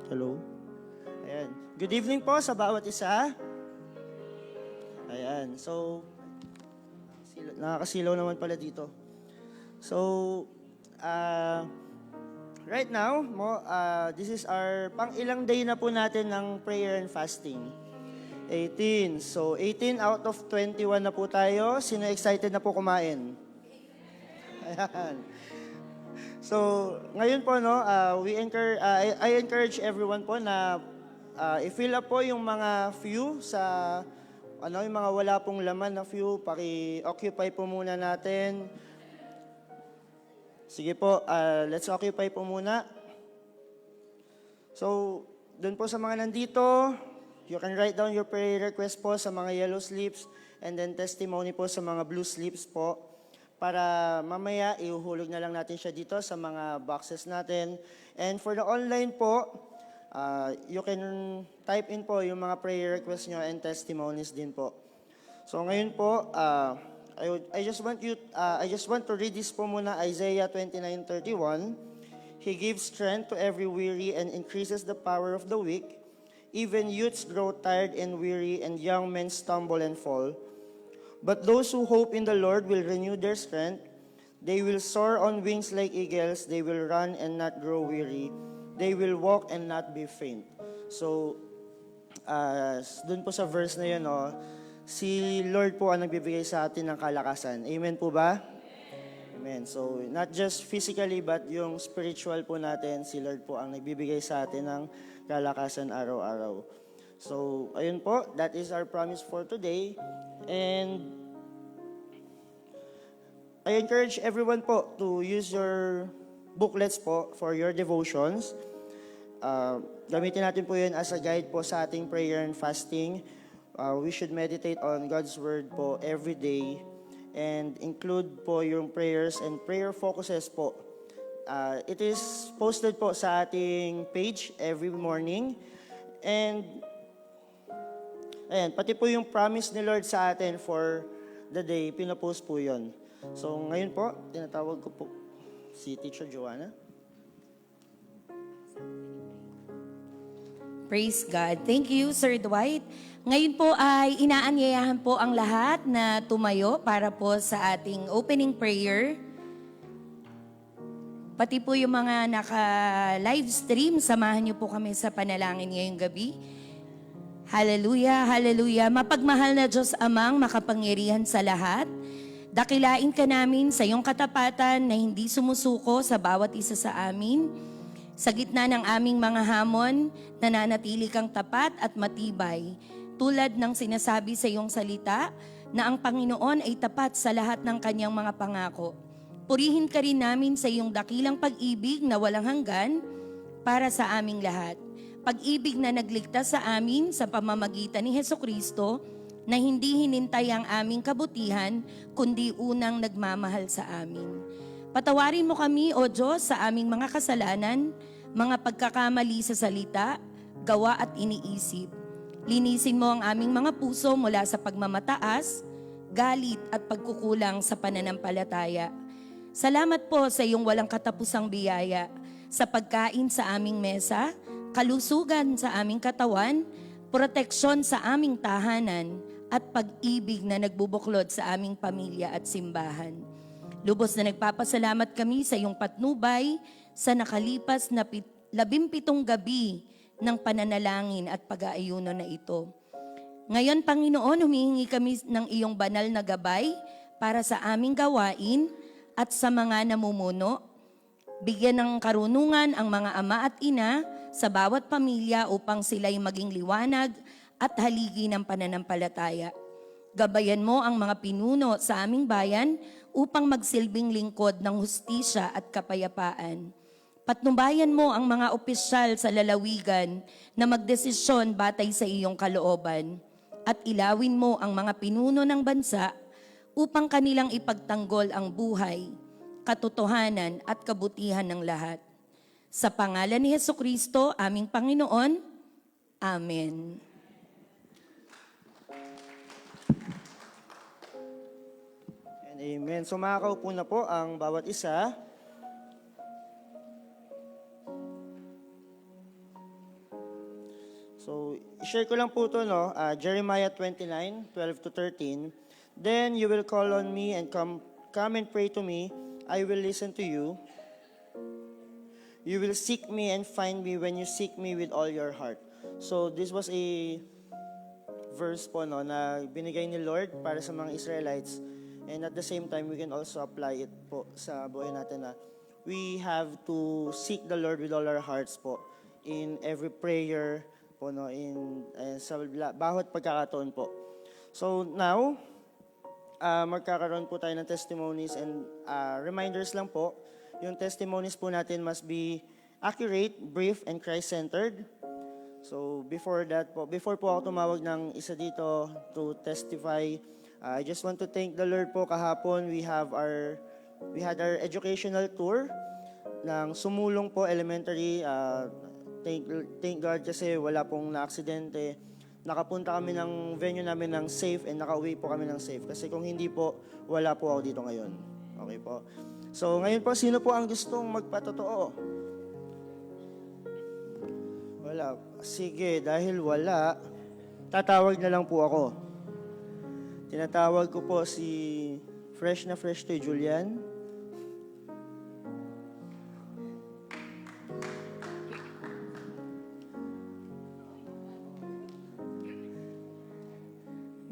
Hello. Ayan. Good evening po sa bawat isa. Ayan. So, nakakasilaw naman pala dito. So, right now, this is our pang-ilang day na po natin ng prayer and fasting. 18. So, 18 out of 21 na po tayo. Sino excited na po kumain? Ayan. So, ngayon po, I encourage everyone po na i-fill up po yung mga few sa, yung mga wala pong laman na few, paki-occupy po muna natin. Sige po, let's occupy po muna. So, dun po sa mga nandito, you can write down your prayer request po sa mga yellow slips and then testimony po sa mga blue slips po. Para mamaya, ihuhulog na lang natin siya dito sa mga boxes natin. And for the online po, you can type in po yung mga prayer requests nyo and testimonies din po. So ngayon po, I just want to read this po muna, Isaiah 29:31. He gives strength to every weary and increases the power of the weak. Even youths grow tired and weary, and young men stumble and fall. But those who hope in the Lord will renew their strength. They will soar on wings like eagles. They will run and not grow weary. They will walk and not be faint. So, dun po sa verse na yun, si Lord po ang nagbibigay sa atin ng kalakasan. Amen po ba? Amen. So, not just physically, but yung spiritual po natin, si Lord po ang nagbibigay sa atin ng kalakasan araw-araw. So, ayun po, that is our promise for today. And I encourage everyone po to use your booklets po for your devotions. Gamitin natin po yun as a guide po sa ating prayer and fasting. We should meditate on God's Word po every day and include po yung prayers and prayer focuses po. It is posted po sa ating page every morning. And ayan, pati po yung promise ni Lord sa atin for the day, pinapost po yun. So ngayon po, tinatawag ko po si Teacher Joanna. Praise God. Thank you, Sir Dwight. Ngayon po ay inaanyayahan po ang lahat na tumayo para po sa ating opening prayer. Pati po yung mga naka-live stream, samahan niyo po kami sa panalangin ngayong gabi. Hallelujah, hallelujah. Mapagmahal na Diyos Amang makapangyarihan sa lahat. Dakilain ka namin sa iyong katapatan na hindi sumusuko sa bawat isa sa amin. Sa gitna ng aming mga hamon, nananatili kang tapat at matibay. Tulad ng sinasabi sa iyong salita na ang Panginoon ay tapat sa lahat ng kanyang mga pangako. Purihin ka rin namin sa iyong dakilang pag-ibig na walang hanggan para sa aming lahat. Pag-ibig na nagligtas sa amin sa pamamagitan ni Hesukristo na hindi hinintay ang aming kabutihan, kundi unang nagmamahal sa amin. Patawarin mo kami, O Diyos, sa aming mga kasalanan, mga pagkakamali sa salita, gawa at iniisip. Linisin mo ang aming mga puso mula sa pagmamataas, galit at pagkukulang sa pananampalataya. Salamat po sa iyong walang katapusang biyaya, sa pagkain sa aming mesa, kalusugan sa aming katawan, proteksyon sa aming tahanan, at pag-ibig na nagbubuklod sa aming pamilya at simbahan. Lubos na nagpapasalamat kami sa iyong patnubay sa nakalipas na 17 gabi ng pananalangin at pag-aayuno na ito. Ngayon, Panginoon, humihingi kami ng iyong banal na gabay para sa aming gawain at sa mga namumuno. Bigyan ng karunungan ang mga ama at ina sa bawat pamilya upang sila'y maging liwanag at haligi ng pananampalataya. Gabayan mo ang mga pinuno sa aming bayan upang magsilbing lingkod ng hustisya at kapayapaan. Patnubayan mo ang mga opisyal sa lalawigan na magdesisyon batay sa iyong kalooban at ilawin mo ang mga pinuno ng bansa upang kanilang ipagtanggol ang buhay, katotohanan at kabutihan ng lahat. Sa pangalan ni Hesukristo, aming Panginoon. Amen. And amen. So makakaupo na po ang bawat isa. share ko lang po to, no? Jeremiah 29:12-13. Then you will call on me and come and pray to me. I will listen to you. You will seek me and find me when you seek me with all your heart. So this was a verse po, no, na binigay ni Lord para sa mga Israelites. And at the same time, we can also apply it po sa buhay natin na we have to seek the Lord with all our hearts po in every prayer po, no, sa bawat pagkakataon po. So now, magkakaroon po tayo ng testimonies and reminders lang po. Yung testimonies po natin must be accurate, brief, and Christ-centered. So before po ako tumawag ng isa dito to testify, I just want to thank the Lord po. Kahapon we had our educational tour ng Sumulong po Elementary. Thank God kasi wala pong na-aksidente. Nakapunta kami ng venue namin ng safe and nakauwi po kami ng safe. Kasi kung hindi po, wala po ako dito ngayon. Okay po. So ngayon po, sino po ang gustong magpatotoo? Wala. Sige, dahil wala, tatawag na lang po ako. Tinatawag ko po si Fresh na Fresh to Julian.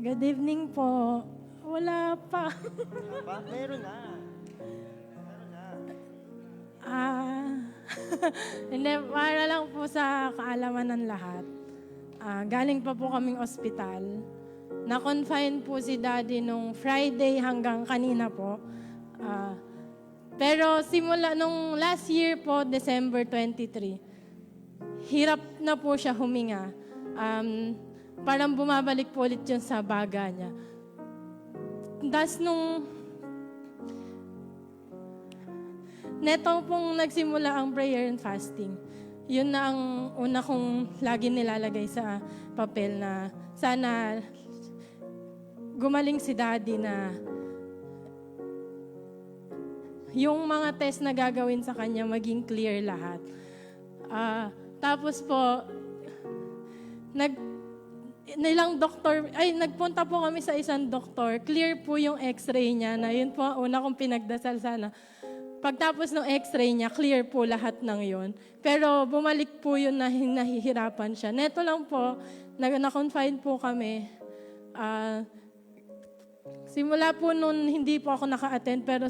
Good evening po. Wala pa. Pa? Meron na. Hindi, para lang po sa kaalaman ng lahat. Galing pa po kaming ospital. Na-confine po si Daddy nung Friday hanggang kanina po. Pero simula nung last year po, December 23, hirap na po siya huminga. Parang bumabalik po ulit yun sa baga niya. Tapos nung netong pong nagsimula ang prayer and fasting, yun na ang una kong lagi nilalagay sa papel na sana gumaling si Daddy na yung mga test na gagawin sa kanya maging clear lahat. Tapos po, nagpunta po kami sa isang doktor. Clear po yung x-ray niya na yun po ang una kong pinagdasal sana. Pagtapos ng x-ray niya, clear po lahat ng yun. Pero bumalik po yun na nahihirapan siya. Neto lang po, na-confine po kami. Simula po nun, hindi po ako naka-attend, pero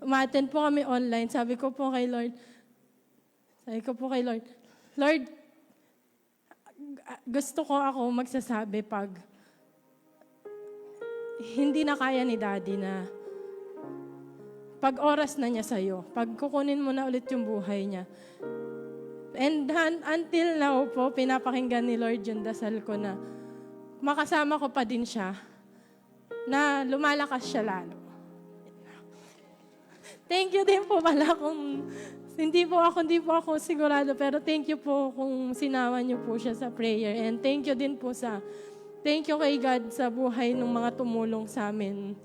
ma-attend po kami online. Sabi ko po kay Lord, Lord, gusto ko ako magsasabi pag hindi na kaya ni Daddy na pag oras na niya sa'yo, pag kukunin mo na ulit yung buhay niya. And until now po, pinapakinggan ni Lord yung dasal ko na makasama ko pa din siya, na lumalakas siya lalo. Thank you din po pala kung hindi po ako sigurado, pero thank you po kung sinama niyo po siya sa prayer. And thank you din po thank you kay God sa buhay ng mga tumulong sa amin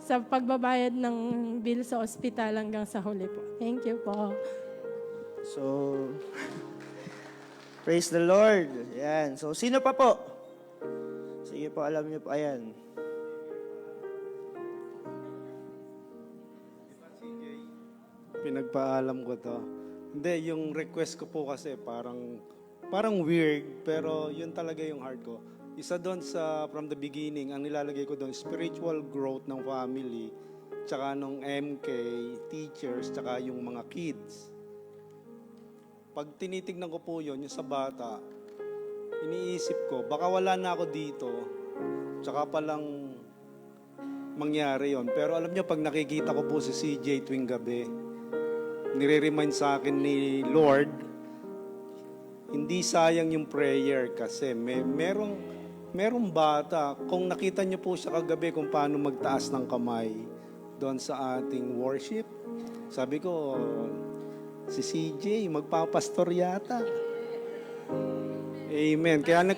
sa pagbabayad ng bill sa ospital hanggang sa huli po. Thank you po. So, praise the Lord. Ayan. So, sino pa po? Sige po, alam niyo po. Ayan. Pinagpaalam ko to. Hindi, yung request ko po kasi parang weird, pero yun talaga yung heart ko. Isa doon from the beginning, ang nilalagay ko doon, spiritual growth ng family, tsaka nung MK, teachers, tsaka yung mga kids. Pag tinitignan ko po yun, yung sa bata, iniisip ko, baka wala na ako dito, tsaka palang mangyari yon. Pero alam nyo, pag nakikita ko po si CJ tuwing gabi, nire-remind sa akin ni Lord, hindi sayang yung prayer kasi merong bata, kung nakita niyo po siya kagabi kung paano magtaas ng kamay doon sa ating worship, sabi ko, si CJ, magpapastor yata. Amen. Kaya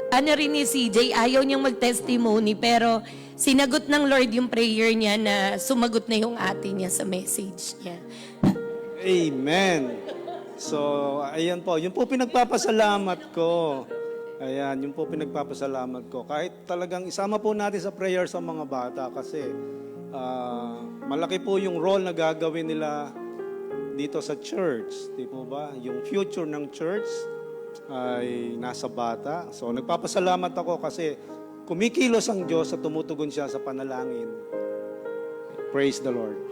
Ano rin ni CJ, ayaw niyang mag-testimony, pero sinagot ng Lord yung prayer niya na sumagot na yung ate niya sa message niya. Amen. So, ayan po. Yun po pinagpapasalamat ko. Ayan, yun po pinagpapasalamat ko. Kahit talagang isama po natin sa prayer sa mga bata kasi malaki po yung role na gagawin nila dito sa church. Di po ba? Yung future ng church ay nasa bata. So, nagpapasalamat ako kasi kumikilos ang Diyos at tumutugon siya sa panalangin. Praise the Lord.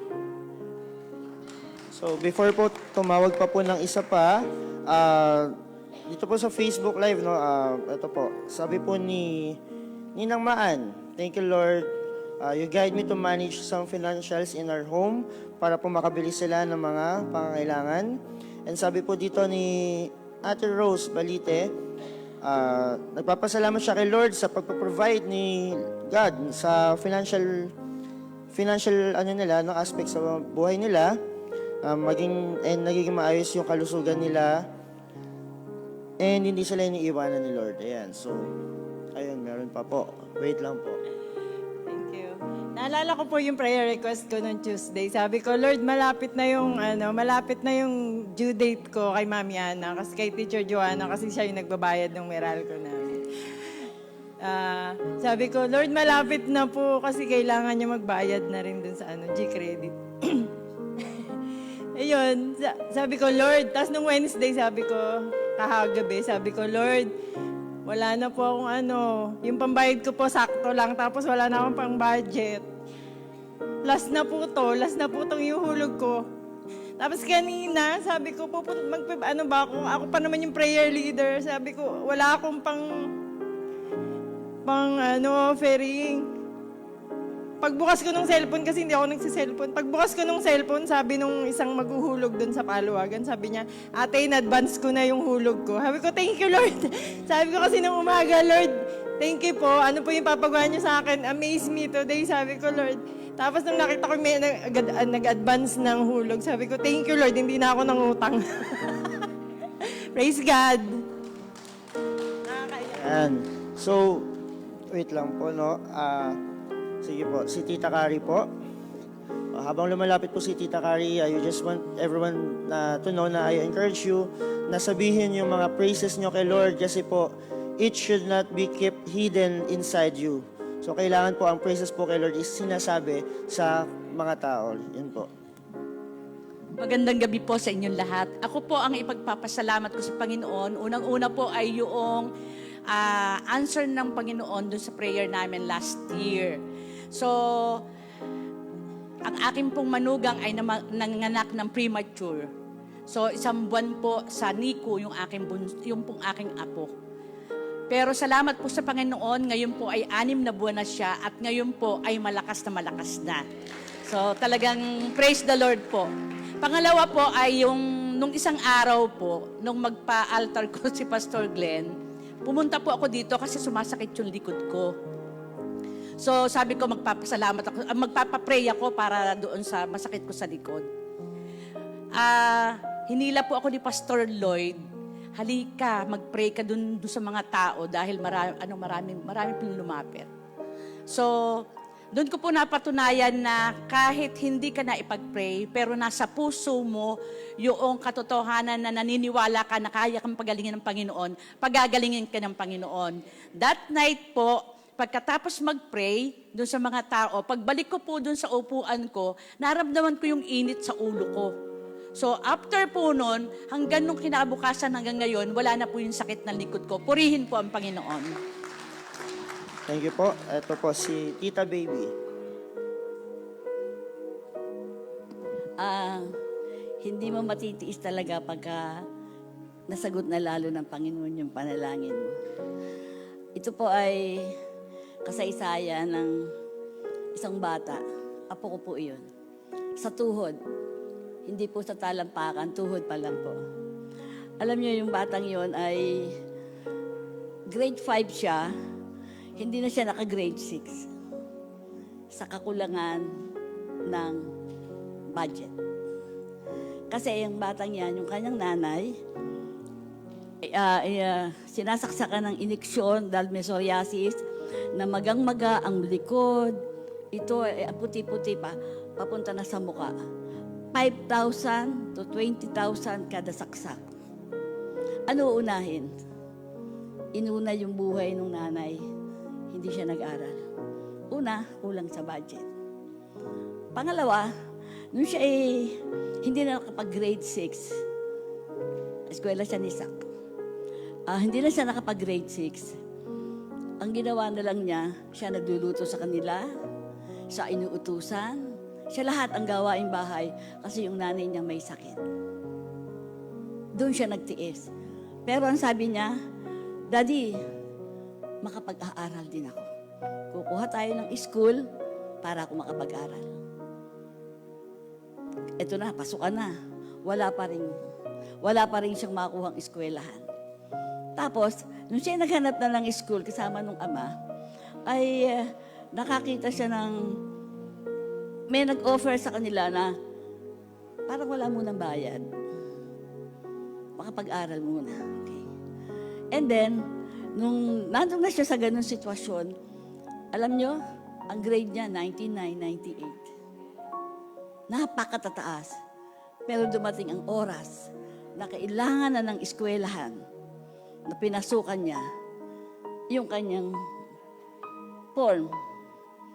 So before po tumawag pa po ng isa pa, dito po sa Facebook Live, no, ito po, sabi po ni Ninang Maan, thank you Lord, you guide me to manage some financials in our home para po makabili sila ng mga pangangailangan. And sabi po dito ni Ate Rose Balite, nagpapasalamat siya kay Lord sa pagpaprovide ni God sa financial ano nila, no, aspect sa buhay nila, nagiging maayos yung kalusugan nila, and hindi sila iniiwanan ni Lord. Ayan, so, ayun, meron pa po. Wait lang po. Thank you. Naalala ko po yung prayer request ko noong Tuesday. Sabi ko, Lord, malapit na yung due date ko kay Mami Ana, kasi kay Teacher Joanna, kasi siya yung nagbabayad ng Meralco namin. Sabi ko, Lord, malapit na po kasi kailangan niya magbayad na rin dun sa G-Credit. Ayun, sabi ko, Lord, tapos nung Wednesday, sabi ko, kahagabi, sabi ko, Lord, wala na po akong yung pambayad ko po sakto lang, tapos wala na akong pang budget. Last na po tong ihuhulog ko. Tapos kanina, sabi ko, ako pa naman yung prayer leader, sabi ko, wala akong offering. Pagbukas ko ng cellphone, kasi hindi ako nagsiselfone, pagbukas ko ng cellphone, sabi nung isang maghuhulog dun sa paluwagan, sabi niya, ate, in advance ko na yung hulog ko. Sabi ko, thank you, Lord. Sabi ko kasi nung umaga, Lord, thank you po. Ano po yung papagawa niyo sa akin? Amaze me today, sabi ko, Lord. Tapos nung nakita ko may nag-advance ng hulog, sabi ko, thank you, Lord, hindi na ako nangutang. Praise God. Ayan. So, wait lang po, no? Sige po, si Tita Kari po. Habang lumalapit po si Tita Kari, you just want everyone to know na I encourage you na sabihin yung mga praises nyo kay Lord kasi po, it should not be kept hidden inside you. So, kailangan po ang praises po kay Lord is sinasabi sa mga tao. Yun po. Magandang gabi po sa inyong lahat. Ako po ang ipagpapasalamat ko sa Panginoon. Unang-una po ay yung answer ng Panginoon dun sa prayer namin last year. So, ang aking pong manugang ay nanganak ng premature. So, isang buwan po sa NICU yung pong aking apo. Pero salamat po sa Panginoon, ngayon po ay 6 na buwan na siya at ngayon po ay malakas na. So, talagang praise the Lord po. Pangalawa po ay nung isang araw po, nung magpa-altar ko si Pastor Glenn, pumunta po ako dito kasi sumasakit yung likod ko. So, sabi ko, magpapapray ako para doon sa masakit ko sa likod. Hinila po ako ni Pastor Lloyd, halika, mag-pray ka doon sa mga tao dahil marami pong lumapit. So, doon ko po napatunayan na kahit hindi ka na ipag-pray, pero nasa puso mo yung katotohanan na naniniwala ka na kaya kang pagalingin ng Panginoon, pagagalingin ka ng Panginoon. That night po, pagkatapos mag-pray doon sa mga tao, pagbalik ko po doon sa upuan ko, naramdaman ko yung init sa ulo ko. So after po noon, hanggang nung kinabukasan hanggang ngayon, wala na po yung sakit ng likod ko. Purihin po ang Panginoon. Thank you po. Ito po si Tita Baby. Hindi mo matitiis talaga pagka nasagot na lalo ng Panginoon yung panalangin mo. Ito po ay kasaysayan ng isang bata. Apo ko po iyon. Sa tuhod. Hindi po sa talampakan, tuhod pa lang po. Alam niyo yung batang yon ay grade 5 siya, hindi na siya naka-grade 6 sa kakulangan ng budget. Kasi yung batang yan, yung kanyang nanay, sinasaksakan ng iniksyon dahil may psoriasis, na magang-maga ang likod. Ito, ang puti-puti pa, papunta na sa muka. 5,000 to 20,000 kada saksak. Ano unahin? Inuna yung buhay ng nanay. Hindi siya nag-aral. Una, kulang sa budget. Pangalawa, nung siya hindi na nakapag-grade 6, eskwela siya ni Sak. Hindi na siya nakapag-grade 6. Ang ginawa na lang niya, siya nagluluto sa kanila, siya inuutusan, siya lahat ang gawaing bahay kasi yung nanay niya may sakit. Doon siya nagtiis. Pero ang sabi niya, Daddy, makapag-aaral din ako. Kukuha tayo ng school para ako makapag-aral. Ito na, pasukan na. Wala pa rin siyang makuhang eskwelahan. Tapos, nung siya naghanap na ng school kasama nung ama, ay nakakita siya ng may nag-offer sa kanila na parang wala munang bayad. Makapag-aral muna. Okay. And then, nung nandun na siya sa ganung sitwasyon, alam nyo, ang grade niya, 99, 98. Napakatataas. Pero dumating ang oras na kailangan na ng eskwelahan na pinasukan niya yung kanyang form.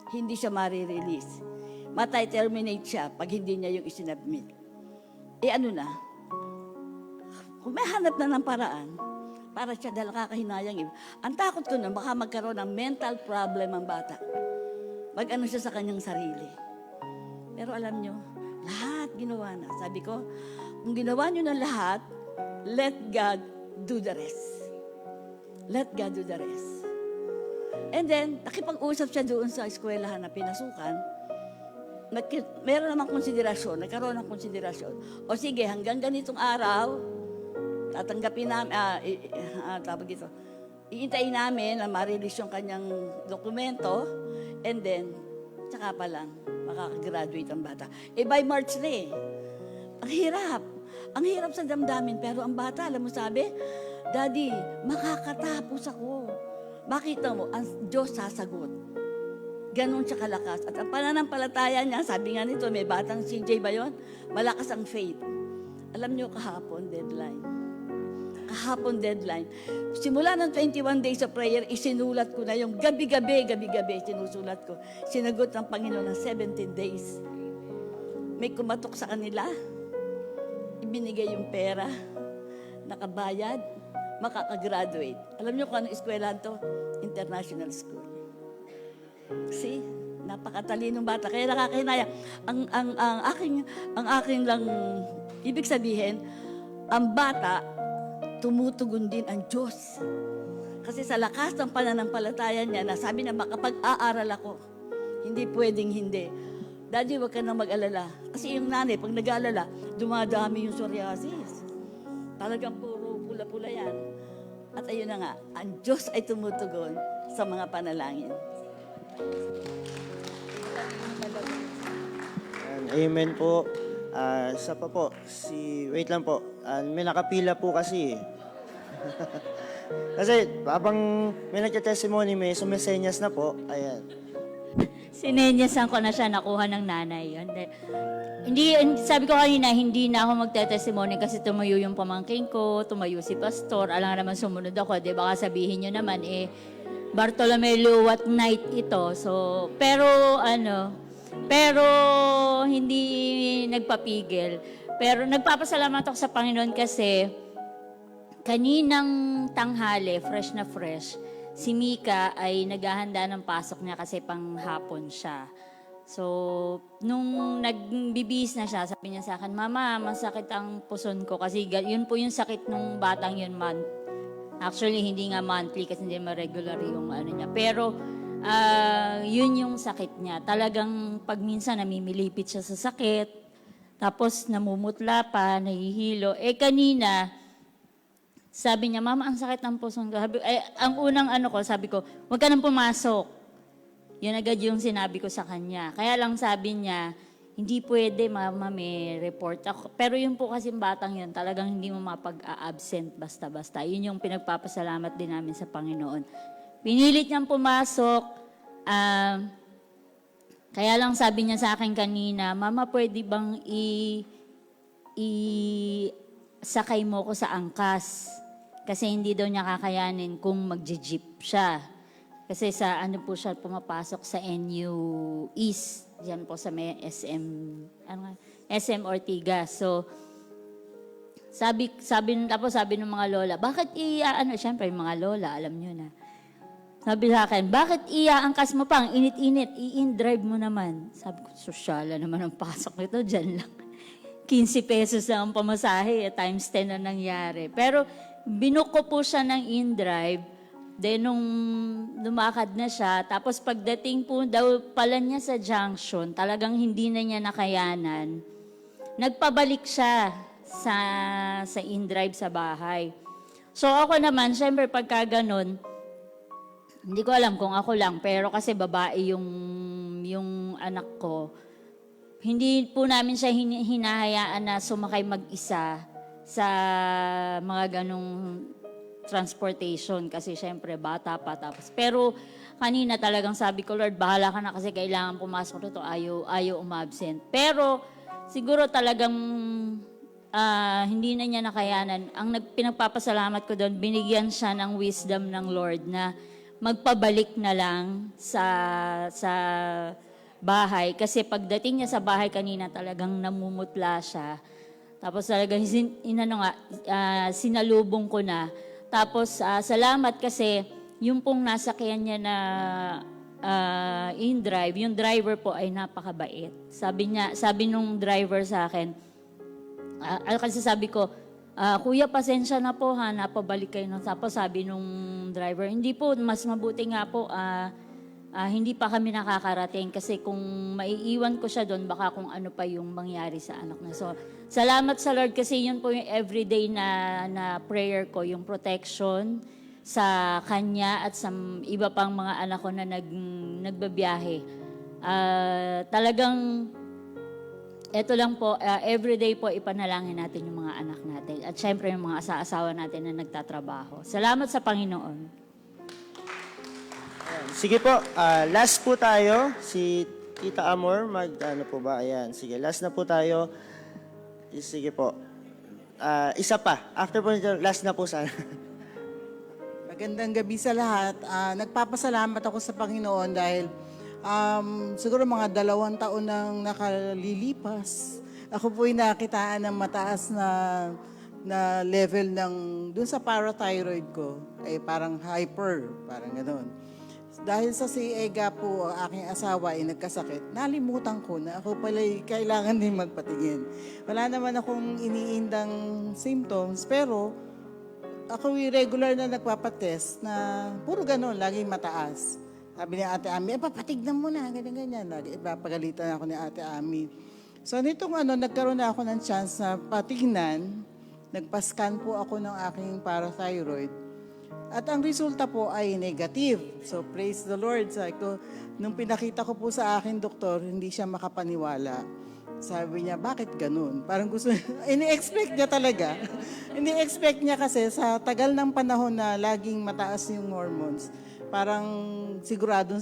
Hindi siya marirelease. Matay-terminate siya pag hindi niya yung isinabmit. Ano na? Kung may hanap na ng paraan, para siya dahil kakahinayang. Ang takot ko na baka magkaroon ng mental problem ang bata. Mag-ano siya sa kanyang sarili. Pero alam nyo, lahat ginawa na. Sabi ko, kung ginawa nyo na lahat, let God do the rest. Let God do the rest. And then, nakipag-usap siya doon sa eskwelahan na pinasukan. Meron namang konsiderasyon, nagkaroon ng konsiderasyon. O sige, hanggang ganitong araw, tatanggapin namin, tawag ito, iintayin namin na ma-release yung kanyang dokumento, and then, tsaka pa lang, makakagraduate ang bata. By March na eh. Ang hirap. Ang hirap sa damdamin, pero ang bata, alam mo sabi, Daddy, makakatapos ako. Makita mo, ang Diyos sasagot. Ganon siya kalakas. At ang pananampalataya niya, sabi nga nito, may batang CJ ba yun? Malakas ang faith. Alam niyo, kahapon, deadline. Simula ng 21 days of prayer, isinulat ko na yung gabi-gabi, sinusulat ko. Sinagot ng Panginoon ng 17 days. May kumatok sa kanila, ibinigay yung pera, nakabayad, makakagraduate. Alam niyo kung anong eskwelahan to? International school. See? Napakatalinong bata. Kaya nakakahinaya. Ang aking lang, ibig sabihin, ang bata, tumutugon din ang Diyos. Kasi sa lakas ng pananampalataya niya, nasabi na makapag-aaral ako. Hindi pwedeng hindi. Daddy, huwag ka nang mag-alala. Kasi yung nanay, pag nag-aalala, dumadami yung psoriasis. Talagang puro pula-pula yan. At ayun na nga, ang Diyos ay tumutugon sa mga panalangin. Amen po. Isa pa po, wait lang po, may nakapila po kasi. Kasi habang may nagka-testimony, may sumisenyas na po. Ayan. Sinenyasan ko na siya, nakuha ng nanay. Hindi, sabi ko kanina, hindi na ako magte-testimony kasi tumayo yung pamangking ko, tumayo si pastor, alam naman sumunod ako, di baka sabihin nyo naman, Bartolome Luwat night ito. So, pero hindi nagpapigil. Pero nagpapasalamat ako sa Panginoon kasi kaninang tanghali, fresh na fresh, si Mika ay naghahanda ng pasok niya kasi panghapon siya. So, nung nagbibihis na siya, sabi niya sa akin, Mama, masakit ang puson ko kasi yun po yung sakit nung batang yun, Actually, hindi nga monthly kasi hindi ma-regular yung ano niya. Pero, yun yung sakit niya. Talagang pag minsan namimilipit siya sa sakit, tapos namumutla pa, nahihilo. Kanina, sabi niya, Mama, ang sakit ng puson ko. Ang unang sabi ko, huwag ka nang pumasok. Yun agad yung sinabi ko sa kanya. Kaya lang sabi niya, hindi pwede, Mama, may report ako. Pero yun po kasi batang yun, talagang hindi mo mapag-a-absent basta-basta. Yun yung pinagpapasalamat din namin sa Panginoon. Pinilit niyang pumasok. Kaya lang sabi niya sa akin kanina, Mama, pwede bang sakay mo ko sa angkas? Kasi hindi daw niya kakayanin kung magje-jeep siya. Kasi sa ano po siya pumapasok sa NU East, diyan po sa may SM, SM Ortigas. So, tapos sabi ng mga lola, bakit syempre yung mga lola, alam nyo na. Sabi sa akin, bakit iaangkas mo pa? Ang init-init, i-in-drive mo naman. Sabi ko, sosyala naman ang pasok nito, dyan lang. 15 pesos lang ang pamasahe, times 10 na nangyari. Pero binook ko po siya ng in-drive, then nung lumakad na siya, tapos pagdating po daw pala niya sa junction, talagang hindi na niya nakayanan, nagpabalik siya sa in-drive sa bahay. So ako naman, syempre pagka ganun, hindi ko alam kung ako lang, pero kasi babae yung anak ko, hindi po namin siya hinahayaan na sumakay mag-isa sa mga ganong transportation kasi syempre bata pa tapos. Pero kanina talagang sabi ko, Lord, bahala ka na kasi kailangan pumasok dito, ayaw umabsent. Pero siguro talagang hindi na niya nakayanan. Ang pinagpapasalamat ko doon, binigyan siya ng wisdom ng Lord na magpabalik na lang sa bahay. Kasi pagdating niya sa bahay kanina, talagang namumutla siya. Tapos talagang sinalubong ko na. Tapos salamat kasi yung pong nasakyan niya na in-drive, yung driver po ay napakabait. Sabi nung driver sa akin, kasi sabi ko, Kuya, pasensya na po ha, napabalik kayo. Tapos sabi nung driver, hindi po, mas mabuti nga po, hindi pa kami nakakarating kasi kung maiiwan ko siya doon, baka kung ano pa yung mangyari sa anak na. So, salamat sa Lord kasi yun po yung everyday na prayer ko, yung protection sa kanya at sa iba pang mga anak ko na nagbabiyahe. Talagang ito lang po, everyday po ipanalangin natin yung mga anak natin. At syempre yung mga asawa natin na nagtatrabaho. Salamat sa Panginoon. Sige po, last po tayo. Si Tita Amor, ano po ba? Ayan, sige, last na po tayo. Sige po. Isa pa. After po nito, last na po sana. Magandang gabi sa lahat. Nagpapasalamat ako sa Panginoon dahil siguro mga 2 taon nang nakalilipas. Ako po'y nakitaan ng mataas na level ng dun sa parathyroid ko ay parang hyper, parang gano'n. Dahil sa si Ega po, ang aking asawa ay nagkasakit, nalimutan ko na ako pala'y kailangan din magpatingin. Wala naman akong iniindang symptoms, pero ako regular na nagpapatest na puro gano'n, laging mataas. Sabi ni Ate Ami, papatignan mo na, ganyan-ganyan. Ipapagalitan ako ni Ate Ami. So nitong nagkaroon na ako ng chance na patignan, nagpa-scan po ako ng aking parathyroid. At ang resulta po ay negative. So praise the Lord. Sabi ko, nung pinakita ko po sa aking doktor, hindi siya makapaniwala. Sabi niya, bakit ganun? Parang gusto, ini-expect niya talaga. Ini-expect niya kasi sa tagal ng panahon na laging mataas yung hormones, parang sigurado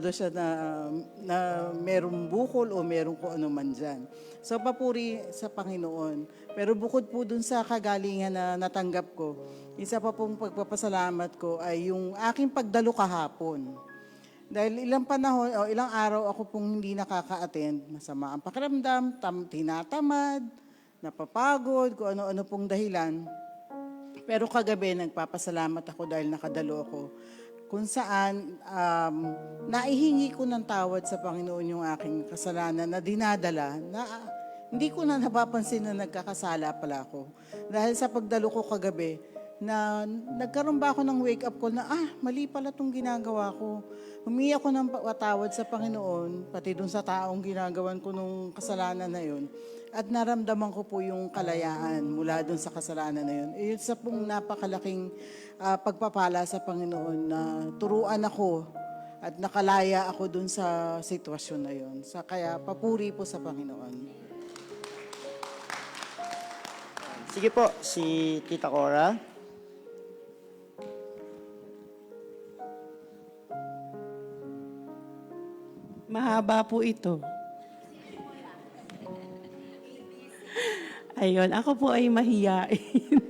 siya na merong bukol o merong kung ano man dyan. So papuri sa Panginoon. Pero bukod po dun sa kagalingan na natanggap ko, isa pa pong pagpapasalamat ko ay yung aking pagdalo kahapon. Dahil ilang panahon o ilang araw ako pong hindi nakaka-attend, masama ang pakiramdam, tinatamad, napapagod, kung ano-ano pong dahilan. Pero kagabi nagpapasalamat ako dahil nakadalo ako. Kung saan naihingi ko ng tawad sa Panginoon yung aking kasalanan na dinadala na hindi ko na napapansin na nagkakasala pala ako. Dahil sa pagdalo ko kagabi, na nagkaroon ba ako ng wake-up call na, mali pala itong ginagawa ko. Humingi ako ng patawad sa Panginoon, pati dun sa taong ginagawan ko nung kasalanan na yun. At naramdaman ko po yung kalayaan mula dun sa kasalanan na yun. Yun sa pong napakalaking pagpapala sa Panginoon na turuan ako at nakalaya ako dun sa sitwasyon na yun. Kaya papuri po sa Panginoon. Sige po, si Tita Cora. Mahaba po ito. Ayun, ako po ay mahiyain.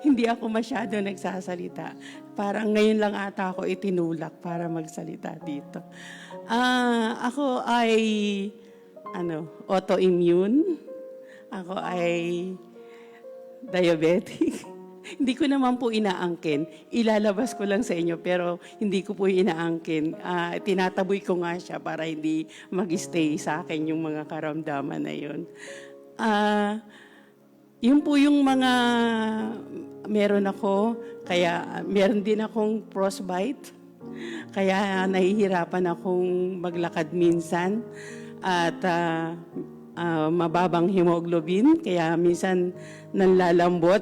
Hindi ako masyado nagsasalita. Parang ngayon lang ata ako itinulak para magsalita dito. Ako ay autoimmune. Ako ay diabetic. Hindi ko naman po inaangkin. Ilalabas ko lang sa inyo, pero hindi ko po inaangkin. Tinataboy ko nga siya para hindi mag-stay sa akin yung mga karamdaman na yun. Yun po yung mga meron ako. Kaya meron din akong frostbite. Kaya nahihirapan akong maglakad minsan. At mababang hemoglobin. Kaya minsan nanlalambot.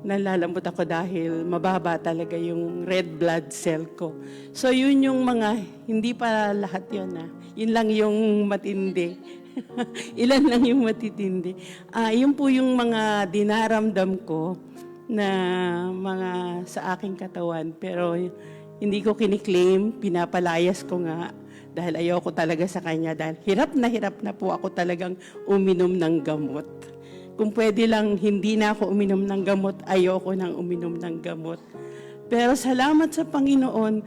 Nalalambot ako dahil mababa talaga yung red blood cell ko. So yun yung mga, hindi pa lahat yun Yun lang yung matindi. Ilan lang yung matitindi. Yun po yung mga dinaramdam ko na mga sa aking katawan. Pero hindi ko kiniklaim, pinapalayas ko nga dahil ayoko talaga sa kanya. Dahil hirap na po ako talagang uminom ng gamot. Kung pwede lang, hindi na ako uminom ng gamot, ayoko nang uminom ng gamot. Pero salamat sa Panginoon,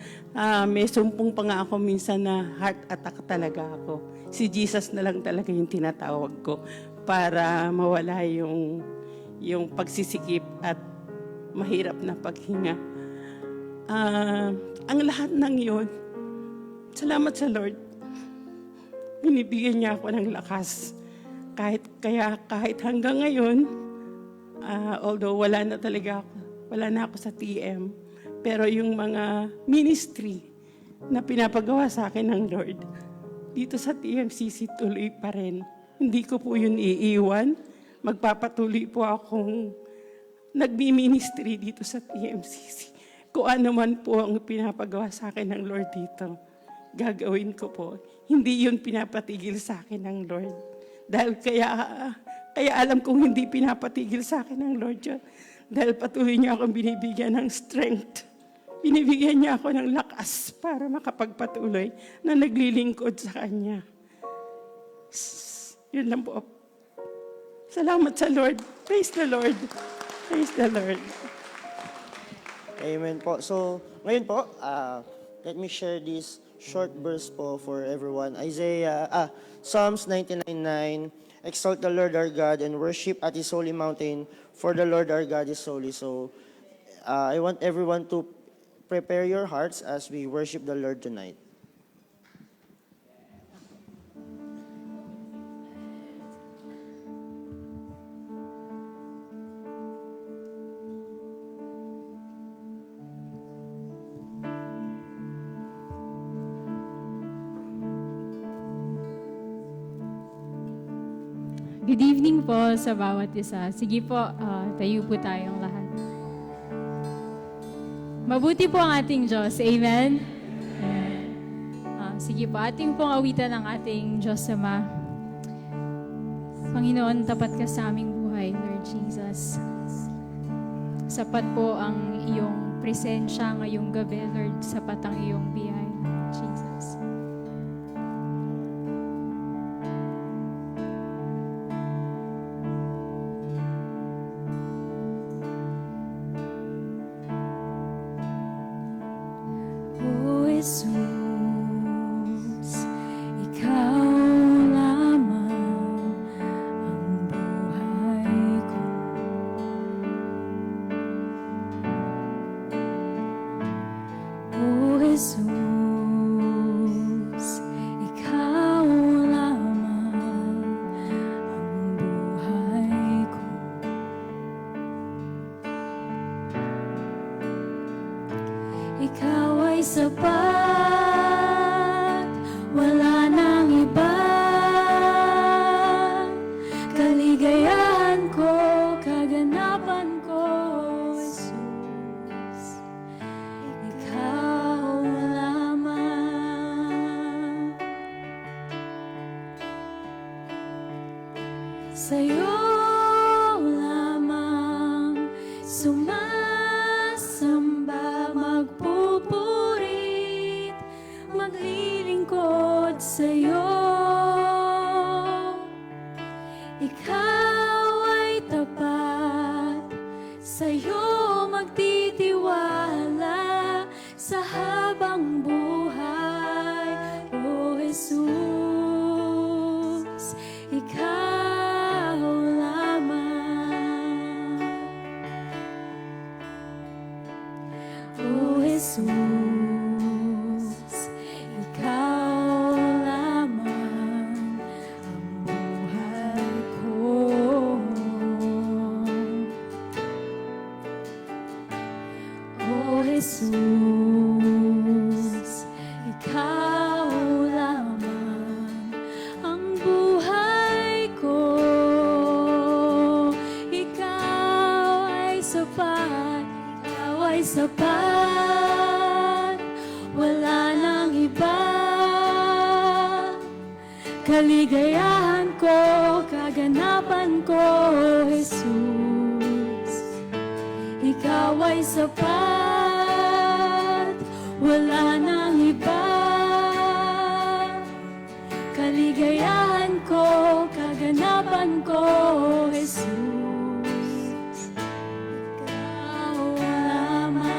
may sumpong pa nga ako minsan na heart attack talaga ako. Si Jesus na lang talaga yung tinatawag ko para mawala yung pagsisikip at mahirap na paghinga. Ang lahat ng yun, salamat sa Lord. Binibigyan niya ako ng lakas. Kahit hanggang ngayon, although wala na ako sa TM, pero yung mga ministry na pinapagawa sa akin ng Lord, dito sa TMCC tuloy pa rin. Hindi ko po yun iiwan. Magpapatuloy po akong nagmi-ministry dito sa TMCC. Kung ano man po ang pinapagawa sa akin ng Lord dito, gagawin ko po. Hindi yun pinapatigil sa akin ng Lord. Dahil kaya alam kong hindi pinapatigil sa akin ng Lord yun. Dahil patuloy niya akong binibigyan ng strength. Binibigyan niya ako ng lakas para makapagpatuloy na naglilingkod sa Kanya. Yun lang po. Salamat sa Lord. Praise the Lord. Praise the Lord. Amen po. So, ngayon po, let me share this short verse po for everyone. Psalms 99:9, exalt the Lord our God and worship at His holy mountain, for the Lord our God is holy. So, I want everyone to prepare your hearts as we worship the Lord tonight. Good evening po sa bawat isa. Sige po, tayo po tayong lahat. Mabuti po ang ating Diyos. Amen? Sige po, ating pong awitan ng ating Diyos Ama. Panginoon, tapat ka sa aming buhay, Lord Jesus. Sapat po ang iyong presensya ngayong gabi, Lord. Sapat ang iyong biyaya, Lord Jesus. Jesus, Ikaw lamang ang buhay ko. O Jesus, Ikaw lamang ang buhay ko. Ikaw ay sapat. Wala nang iba. Kaligayahan ko, kaganapan ko, Jesus. Ikaw lamang. Sa'yo lamang sumasamba, magpupurit, sa'yo. Ikaw ay tapat, sa'yo magtitiwala sa habang buhay. O Jesus, ikaw lamang. O Jesus, ikaw lamang ang buhay ko. O Jesus, ikaw lamang ang buhay ko. Ikaw ay sapat, ikaw ay sapat, wala nang iba. Kaligayahan ko, kaganapan ko, Jesus. Ikaw ay sapat, wala nang iba. Kaligayahan ko, kaganapan ko, Jesus. Ikaw lamang.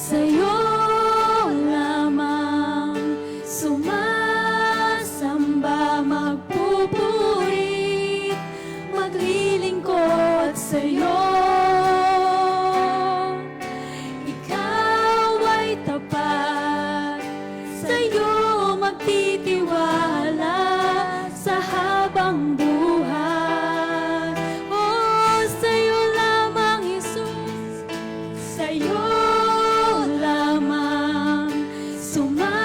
Sa'yo lamang sumasamba, magpupuri, maglilingkod sa'yo. Ikaw ay tapat, sa'yo magtitiwala sa habang buhay. Oh, sa'yo lamang, Jesus, sa'yo lamang sumasamba,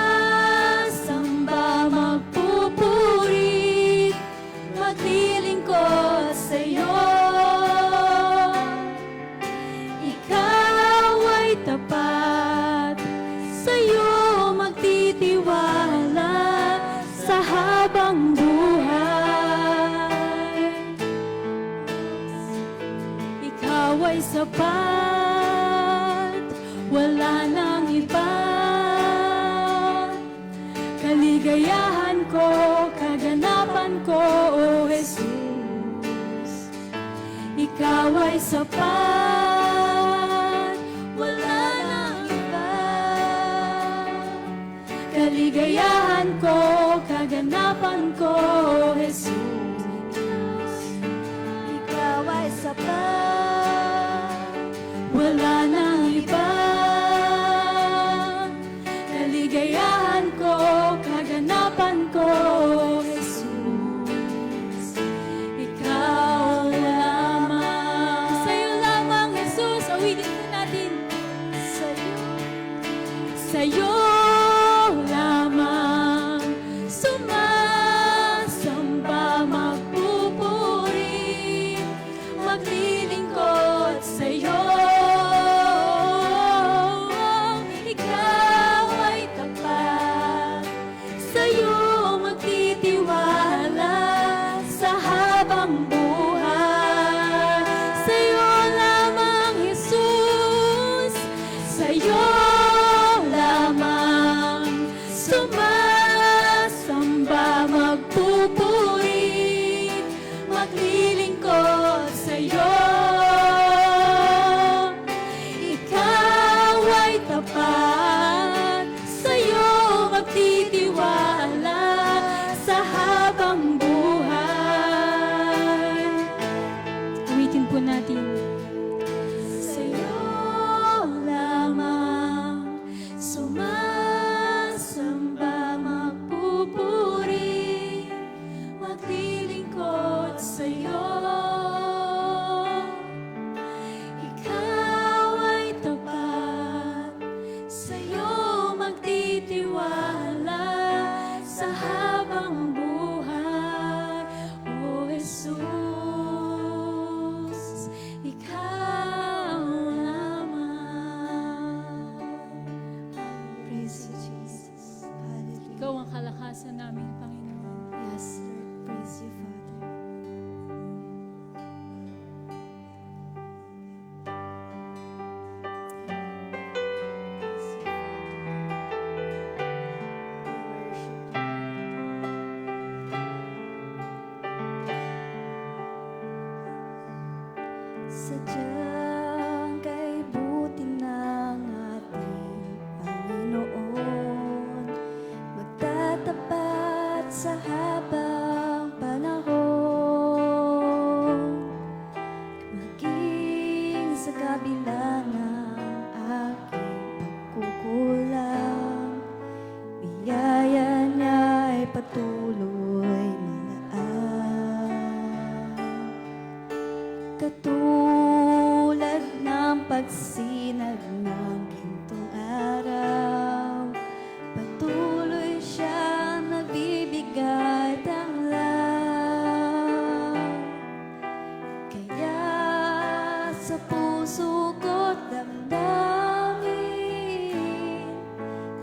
magpupuri, maglilingkod sa'yo. Ikaw ay tapat, sa'yo magtitiwala sa habang buhay. Ikaw ay sapat, wala nang iba. Kaligayahan ko, kaganapan ko, O Jesus. Ikaw ay sapat, wala nang iba. Kaligayahan ko, kaganapan ko, Jesus. Ikaw ay sapat, wala nang iba. Kaligayahan ko, kaganapan ko, Jesus. Ikaw lamang. Sa'yo lamang, Jesus. Awitin po natin. Sa'yo lamang sumasamba, magpupuri, maglilingkod sa'yo. Ikaw ay tapat, sa'yo magtitiwala sa habang buhay. Sa'yo lamang, Jesus, sa'yo lamang kabila ng aking pagkukulang, biyaya niya'y patuloy malaan. Katulad ng pagsinag ng gintong araw, patuloy siya nagbibigay tanglaw. Kaya sa puso ko't damdamin,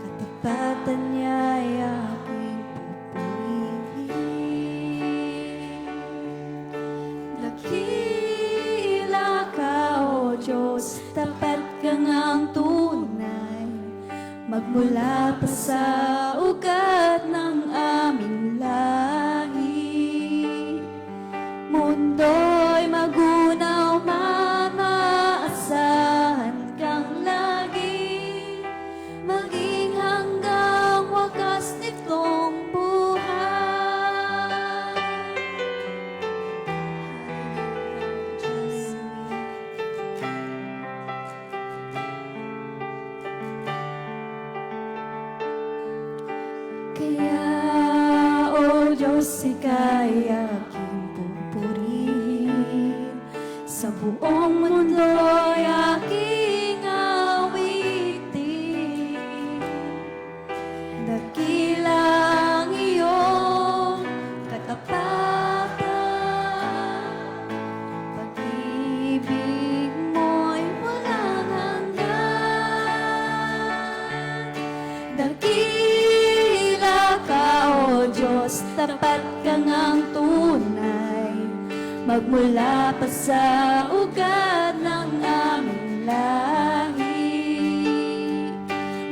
katapatan niya'y aking pupurihin. Dakila ka, O Diyos, tapat ka ngang tunay, magmula pa sa ugat ng aming lahi. Mundo'y magunaw man, maasahan kang lagi, maging hanggang wakas nitong buhay. Just me. Kaya, O Diyos, ika'y aking pupurihin, sa buong mundo'y aking awitin. Dakilang iyong katapatan, pag-ibig mo'y walang hanggan. Dakila ka, O Diyos, tapat ka ngang tunay, magmula pa sa ugat ng aming lahi.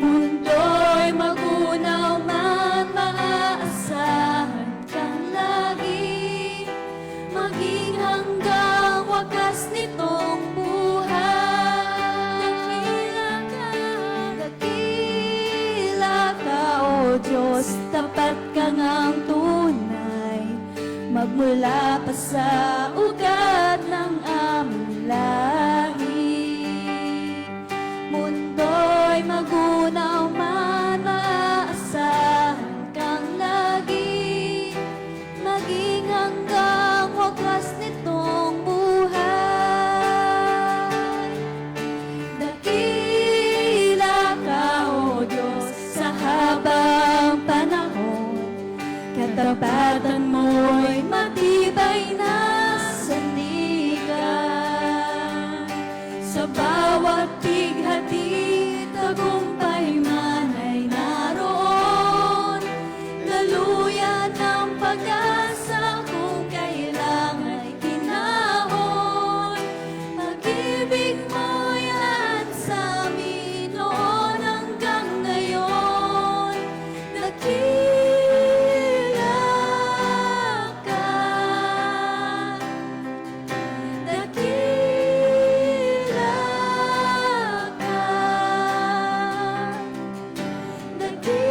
Mundo'y magunaw man, maaasahan kang lagi, maging hanggang wakas nitong buhay. Dakila ka, O Diyos, tapat ka ngang tunay, magmula pa sa ugat ng aming lahi. Mundo'y magunaw man, maaasahan kang lagi, maging hanggang wakas nitong buhay. Dakila ka, O Diyos, sa habang panahon, katapatan mo'y matibay na sandigan. Sa bawat bighati, tagumpay man ay naroon, daluyan ng pag-asa kung kailang ay ginahon. Pag-ibig mo'y lahat sa amin noon hanggang ngayon. Dakila ka, dakila ka, dakila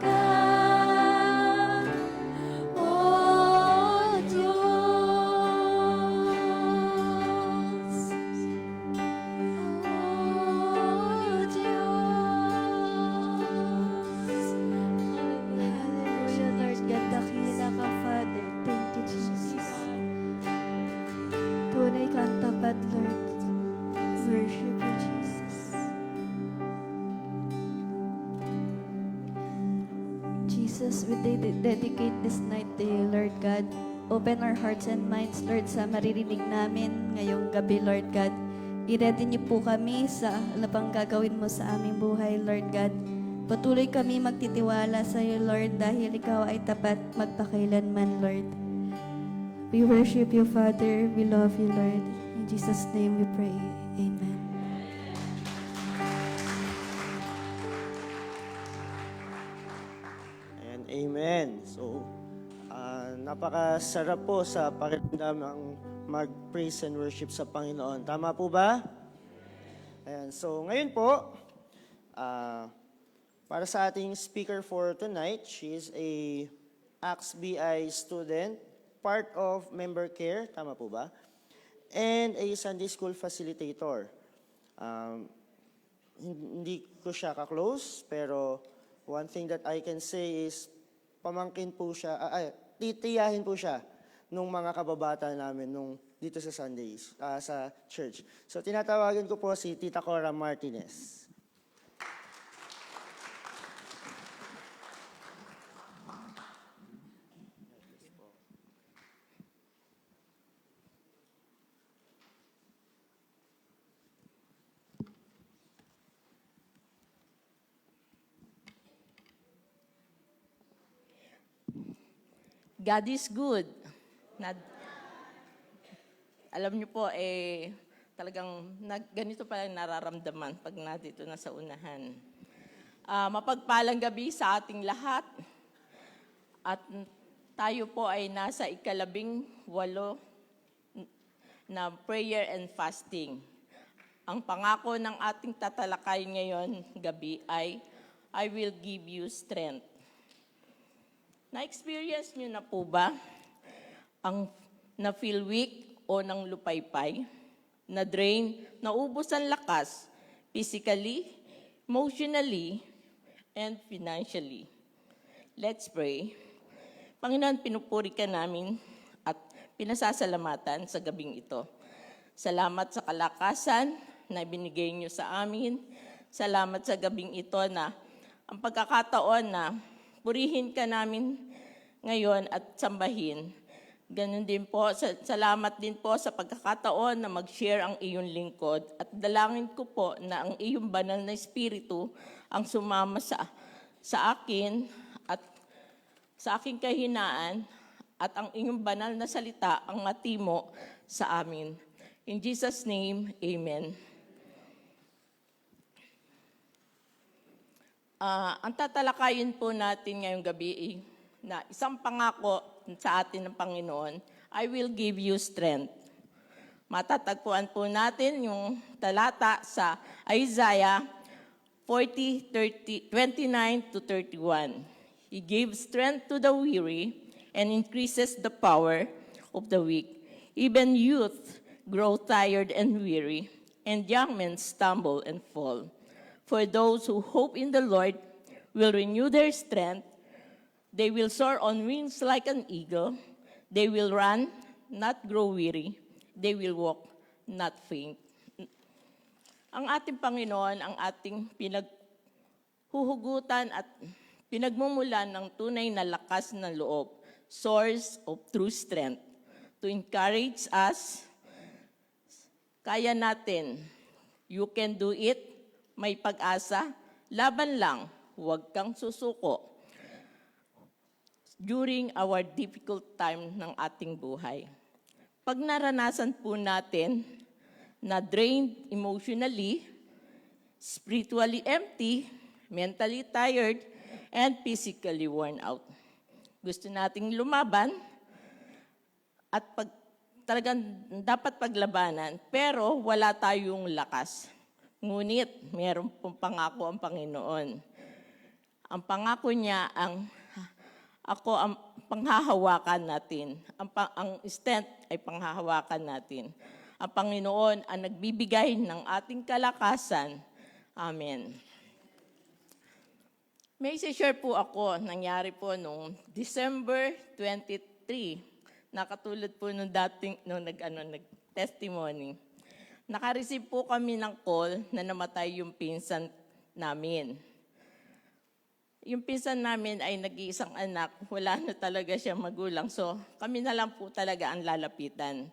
ka, O Diyos. O Diyos. Hallelujah, Lord God, dakila ka, Father. Thank you, Jesus. Tunay kang tapat, Lord. Worship you, Jesus. Jesus, we dedicate this night to you, Lord God. Open our hearts and minds, Lord, sa maririnig namin ngayong gabi, Lord God. I-ready niyo po kami sa ano pang gagawin mo sa aming buhay, Lord God. Patuloy kami magtitiwala sa iyo, Lord, dahil ikaw ay tapat magpakailanman, Lord. We worship you, Father. We love you, Lord. In Jesus' name we pray. Amen. And amen. So, napakasarap po sa pakiramdam ang mag-praise and worship sa Panginoon. Tama po ba? Ayan. So, ngayon po, para sa ating speaker for tonight, she is a ACTS BI student, part of member care. Tama po ba? and a Sunday school facilitator. Hindi ko siya ka-close, pero one thing that I can say is pamangkin po siya, titiyahin po siya nung mga kababata namin nung dito sa Sundays, sa church. So tinatawagan ko po si Tita Cora Martinez. God is good. Alam niyo po, talagang ganito pala nararamdaman pag nandito na sa unahan. Mapagpalang gabi sa ating lahat. At tayo po ay nasa 18 na prayer and fasting. Ang pangako ng ating tatalakay ngayon gabi ay, I will give you strength. Na-experience nyo na po ba ang na-feel weak o ng lupaypay, na-drain, naubos ang lakas, physically, emotionally, and financially? Let's pray. Panginoon, pinupuri ka namin at pinasasalamatan sa gabing ito. Salamat sa kalakasan na binigay niyo sa amin. Salamat sa gabing ito na ang pagkakataon na purihin ka namin ngayon at sambahin. Ganun din po, salamat din po sa pagkakataon na mag-share ang iyong lingkod. At dalangin ko po na ang iyong banal na espiritu ang sumama sa akin at sa aking kahinaan at ang iyong banal na salita ang matimo sa amin. In Jesus' name, Amen. Ang tatalakayin po natin ngayong gabi na isang pangako sa atin ng Panginoon, I will give you strength. Matatagpuan po natin yung talata sa Isaiah 40:29-31. He gives strength to the weary and increases the power of the weak. Even youth grow tired and weary, and young men stumble and fall. For those who hope in the Lord will renew their strength. They will soar on wings like an eagle. They will run, not grow weary. They will walk, not faint. Ang ating Panginoon, ang ating pinaghuhugutan at pinagmumulan ng tunay na lakas ng loob, source of true strength, to encourage us, kaya natin, you can do it, may pag-asa, laban lang, huwag kang susuko. During our difficult time ng ating buhay. Pag naranasan po natin na drained emotionally, spiritually empty, mentally tired, and physically worn out. Gusto nating lumaban at talagang dapat paglabanan, pero wala tayong lakas. Ngunit, meron pong pangako ang Panginoon. Ang pangako niya, ang panghahawakan natin. Ang strength ay panghahawakan natin. Ang Panginoon ang nagbibigay ng ating kalakasan. Amen. May share po ako, nangyari po noong December 23, nakatulad po nung dating, nung nag-testimony. Naka-receive po kami ng call na namatay yung pinsan namin. Yung pinsan namin ay nag-iisang anak, wala na talaga siya magulang. So kami na lang po talaga ang lalapitan.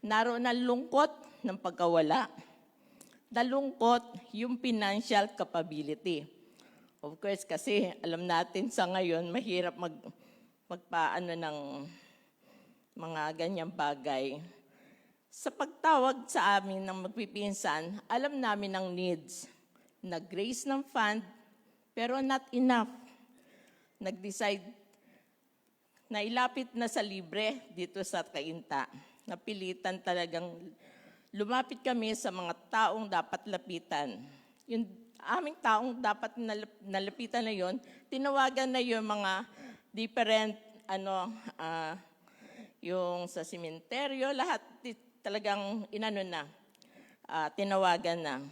Naroon ang lungkot ng pagkawala. Nalungkot yung financial capability. Of course, kasi alam natin sa ngayon, mahirap magpaano ng mga ganyang bagay. Sa pagtawag sa amin ng magpipinsan, alam namin ang needs. Nag-raise ng fund, pero not enough. Nag-decide na ilapit na sa libre dito sa Cainta. Napilitan talagang lumapit kami sa mga taong dapat lapitan. Yung aming taong dapat nalapitan na yon, tinawagan na yung mga different, yung sa sementeryo, lahat talagang tinawagan na.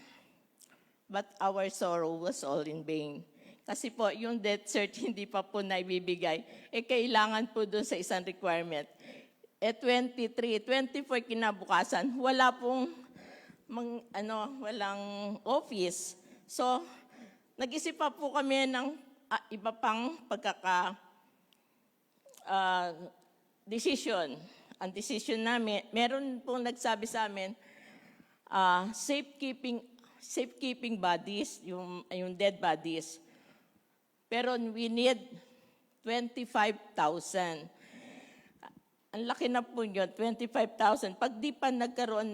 But our sorrow was all in vain. Kasi po, yung death cert hindi pa po naibibigay. Kailangan po doon sa isang requirement. 23, 24 kinabukasan, wala pong walang office. So, nag-isip pa po kami ng iba pang decision. Ang decision namin, meron pong nagsabi sa amin, safekeeping bodies, yung dead bodies. Pero we need 25,000. Ang laki na po yun, 25,000. Pag di pa nagkaroon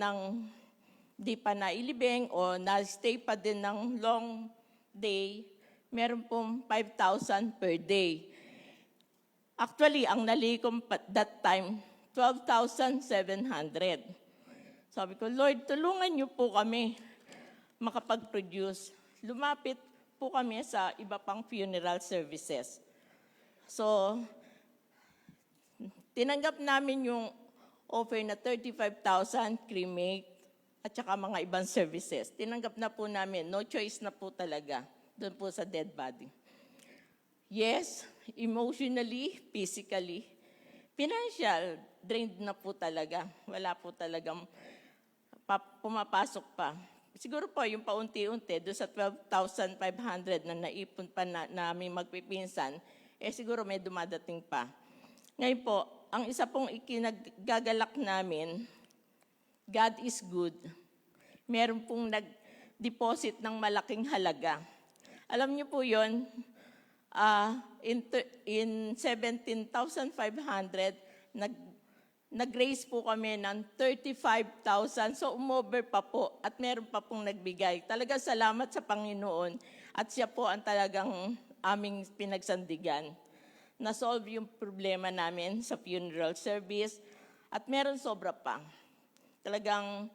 di pa nailibing o na-stay pa din ng long day, meron pong 5,000 per day. Actually, ang nalikom that time, 12,700. Sabi ko, Lord, tulungan niyo po kami makapag-produce. Lumapit po kami sa iba pang funeral services. So, tinanggap namin yung offer na 35,000 cremate at saka mga ibang services. Tinanggap na po namin. No choice na po talaga doon po sa dead body. Yes, emotionally, physically, financial, drained na po talaga. Wala po talagang pumapasok pa. Siguro po yung paunti-unti, doon sa 12,500 na naipon pa namin magpipinsan, siguro may dumadating pa. Ngayon po, ang isa pong ikinagagalak namin, God is good. Meron pong nag-deposit ng malaking halaga. Alam niyo po yun, in 17,500, nag-raise po kami ng 35,000. So, umover pa po at meron pa pong nagbigay. Talaga salamat sa Panginoon at siya po ang talagang aming pinagsandigan. Na-solve yung problema namin sa funeral service at meron sobra pa. Talagang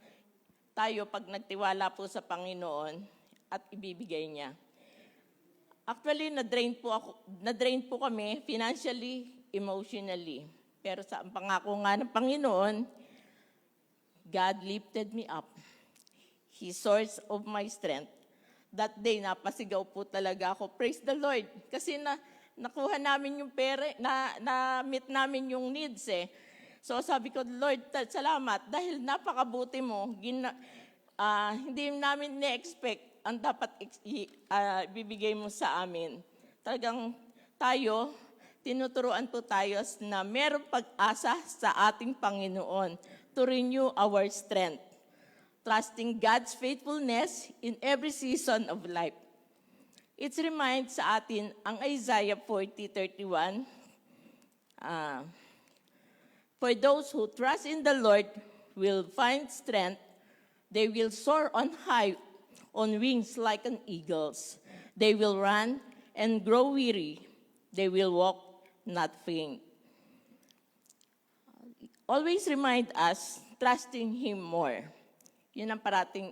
tayo pag nagtiwala po sa Panginoon at ibibigay niya. Actually, na-drain po kami financially, emotionally. Pero sa pangako nga ng Panginoon, God lifted me up. He source of my strength. That day, napasigaw po talaga ako. Praise the Lord. Kasi nakuha namin yung pera, na-meet namin yung needs eh. So sabi ko, Lord, salamat. Dahil napakabuti mo, hindi namin na-expect ang dapat bibigay mo sa amin. Talagang tayo, tinuturuan po tayo na merong pag-asa sa ating Panginoon to renew our strength, trusting God's faithfulness in every season of life. It reminds sa atin ang Isaiah 40:31, for those who trust in the Lord will find strength, they will soar on high on wings like an eagle's. They will run and grow weary. They will walk not faint. Always remind us, trusting Him more. Yun ang parating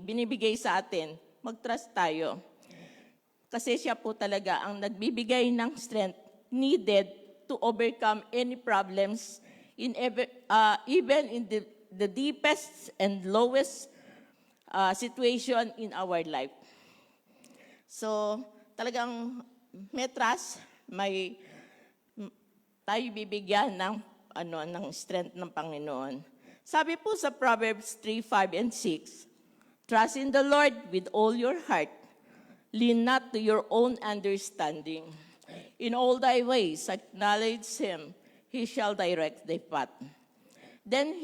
binibigay sa atin. Mag-trust tayo. Kasi siya po talaga ang nagbibigay ng strength needed to overcome any problems even in the deepest and lowest situation in our life. So, talagang may trust, tayo bibigyan ng strength ng Panginoon. Sabi po sa Proverbs 3:5 and 6, trust in the Lord with all your heart. Lean not to your own understanding. In all thy ways acknowledge Him. He shall direct thy path. Then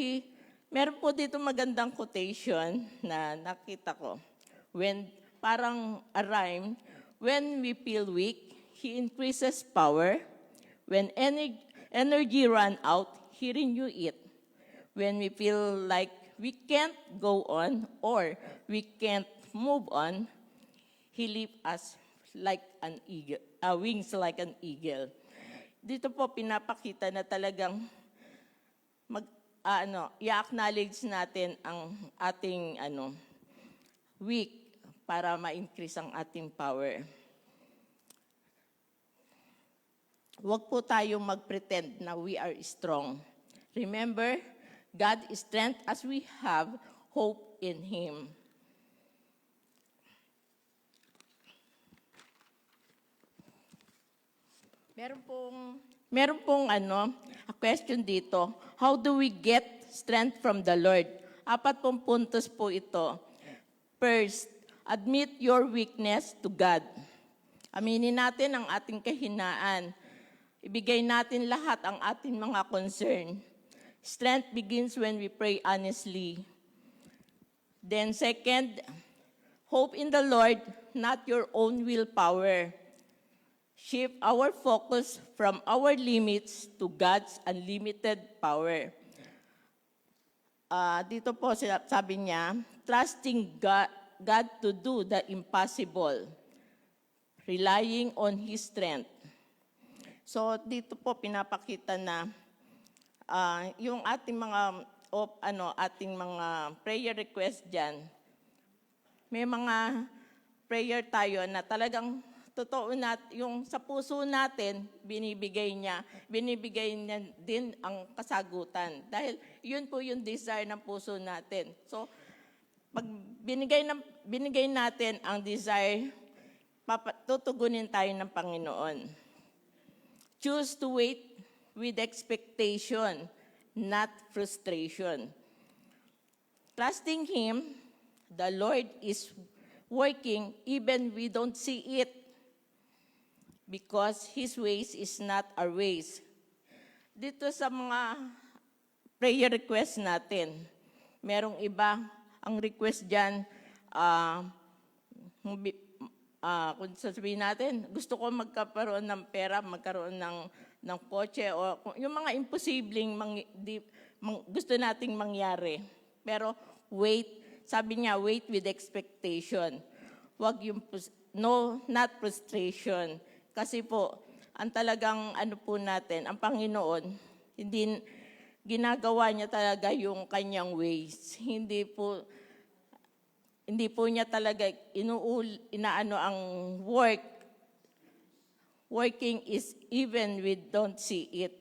meron po dito magandang quotation na nakita ko. Parang a rhyme, when we feel weak, He increases power. When energy run out, He renew it. When we feel like we can't go on or we can't move on, He lifts us like an eagle, wings like an eagle. Dito po pinapakita na talagang i-acknowledge natin ang ating weak para ma-increase ang ating power. Huwag po tayong mag-pretend na we are strong. Remember, God is strength as we have hope in Him. Meron pong a question dito. How do we get strength from the Lord? 4 puntos po ito. First, admit your weakness to God. Aminin natin ang ating kahinaan. Ibigay natin lahat ang ating mga concern. Strength begins when we pray honestly. Then second, hope in the Lord, not your own willpower. Shift our focus from our limits to God's unlimited power. Dito po sabi niya, trusting God to do the impossible, relying on His strength. So dito po pinapakita na yung ating mga prayer request diyan. May mga prayer tayo na talagang totoo yung sa puso natin binibigay niya din ang kasagutan dahil yun po yung desire ng puso natin. So pag binigay natin ang desire, tutugunin tayo ng Panginoon. Choose to wait with expectation, not frustration. Trusting Him, the Lord is working even we don't see it because His ways is not our ways. Dito sa mga prayer request natin, merong iba, ang request dyan, kung sasabihin natin, gusto ko magkaroon ng pera, magkaroon ng kotse, o yung mga imposibleng gusto nating mangyari. Pero wait, sabi niya, wait with expectation. Wag yung, not frustration. Kasi po, ang talagang po natin, ang Panginoon, hindi ginagawa niya talaga yung kanyang ways. Hindi po niya talaga inaano ang working is even we don't see it.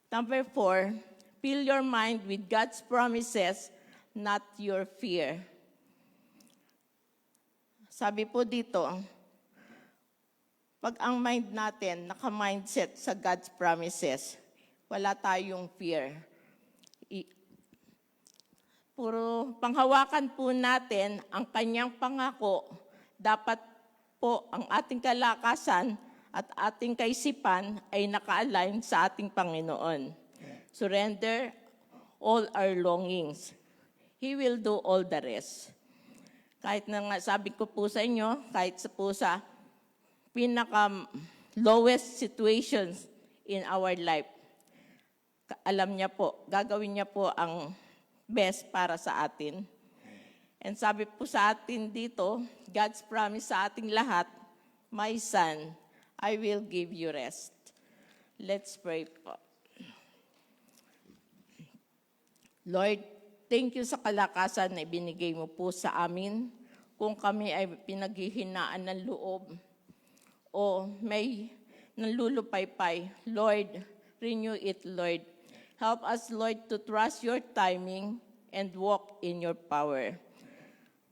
Number 4, fill your mind with God's promises, not your fear. Sabi po dito, pag ang mind natin naka-mindset sa God's promises, wala tayong fear. Puro panghawakan po natin ang kanyang pangako, dapat po ang ating kalakasan at ating kaisipan ay naka-align sa ating Panginoon. Surrender all our longings. He will do all the rest. Kahit na nga sabi ko po sa inyo, kahit sa pinaka-lowest situations in our life, alam niya po, gagawin niya po ang best para sa atin. And sabi po sa atin dito, God's promise sa ating lahat, my son, I will give you rest. Let's pray po. Lord, thank you sa kalakasan na ibinigay mo po sa amin. Kung kami ay pinaghihinaan ng loob o may nalulupaypay, Lord, renew it, Lord. Help us, Lord, to trust your timing and walk in your power.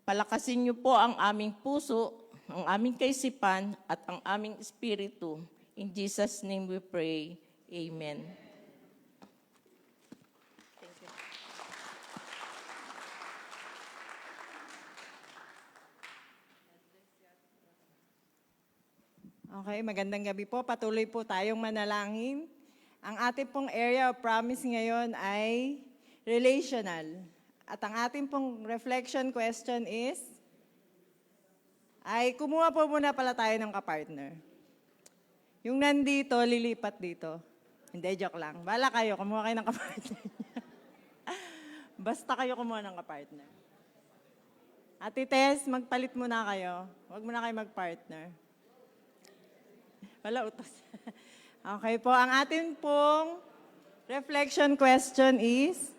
Palakasin niyo po ang aming puso, ang aming kaisipan, at ang aming espiritu. In Jesus' name we pray. Amen. Okay, magandang gabi po. Patuloy po tayong manalangin. Ang ating pong area of promise ngayon ay relational. At ang ating pong reflection question is, ay kumuha po muna pala tayo ng kapartner. Yung nandito, lilipat dito. Hindi, joke lang. Bala kayo, kumuha kayo ng kapartner. Basta kayo kumuha ng kapartner. Ate Tess, magpalit muna kayo. Huwag muna kayo magpartner. Wala utos. Okay po, ang atin pong reflection question is,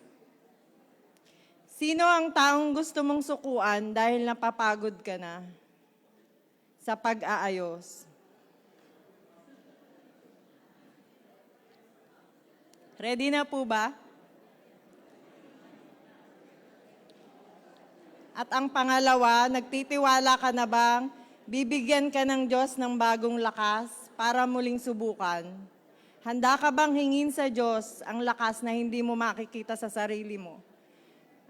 sino ang taong gusto mong sukuan dahil napapagod ka na sa pag-aayos? Ready na po ba? At ang pangalawa, nagtitiwala ka na bang bibigyan ka ng Diyos ng bagong lakas para muling subukan? Handa ka bang hingin sa Diyos ang lakas na hindi mo makikita sa sarili mo?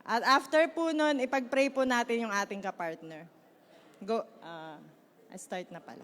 At after po nun, ipag-pray po natin yung ating kapartner. Go, start na pala.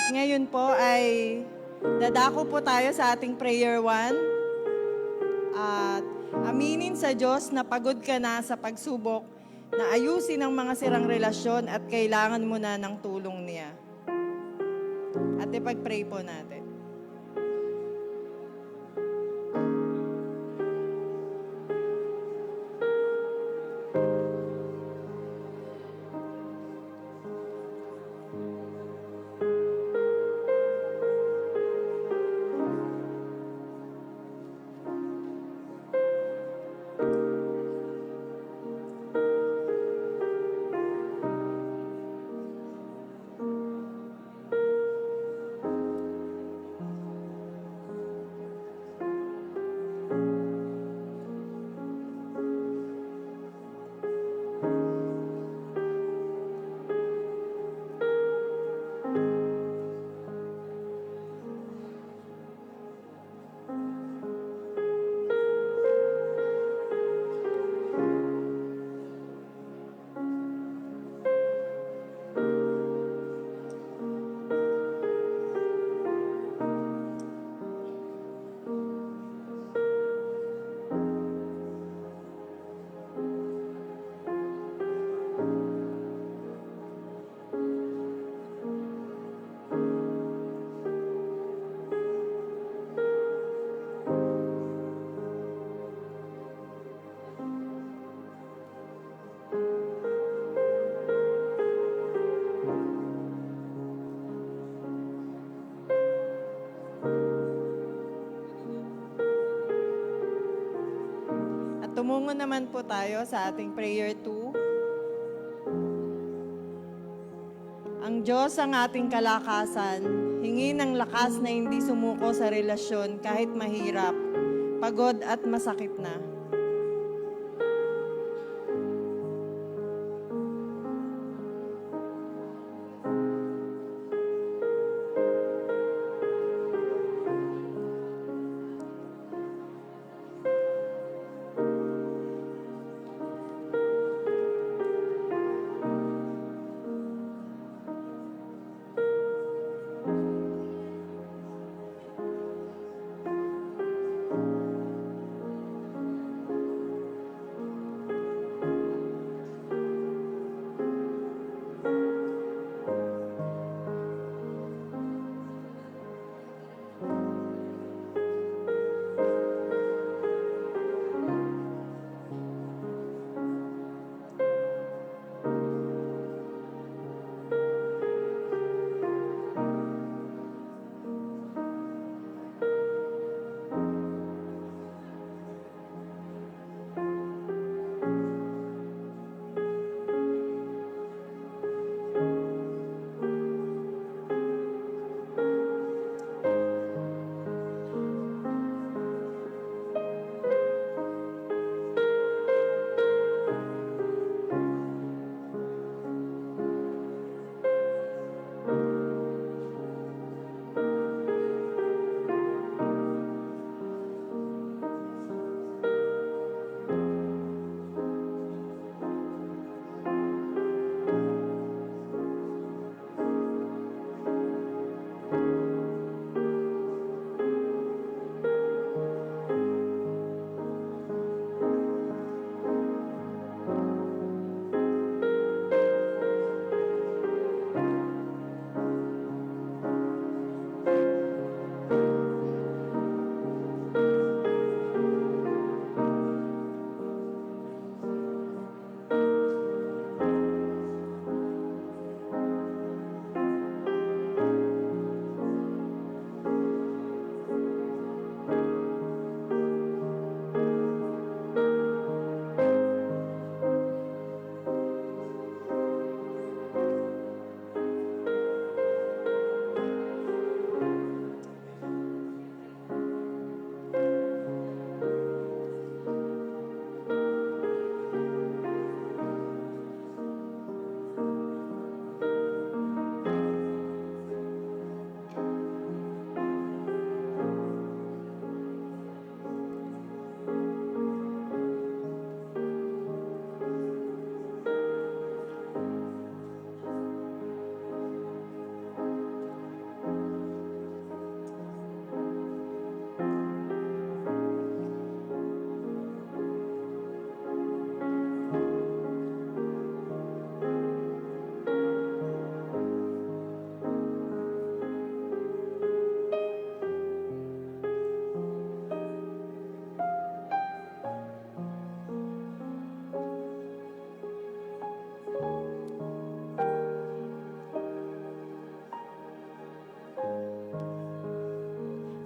Ngayon po ay dadako po tayo sa ating prayer 1 at aminin sa Diyos na pagod ka na sa pagsubok na ayusin ang mga sirang relasyon at kailangan mo na ng tulong niya. At ipag-pray po natin. tumungo naman po tayo sa ating prayer 2. Ang Diyos ang ating kalakasan, hingi ng lakas na hindi sumuko sa relasyon kahit mahirap, pagod at masakit na.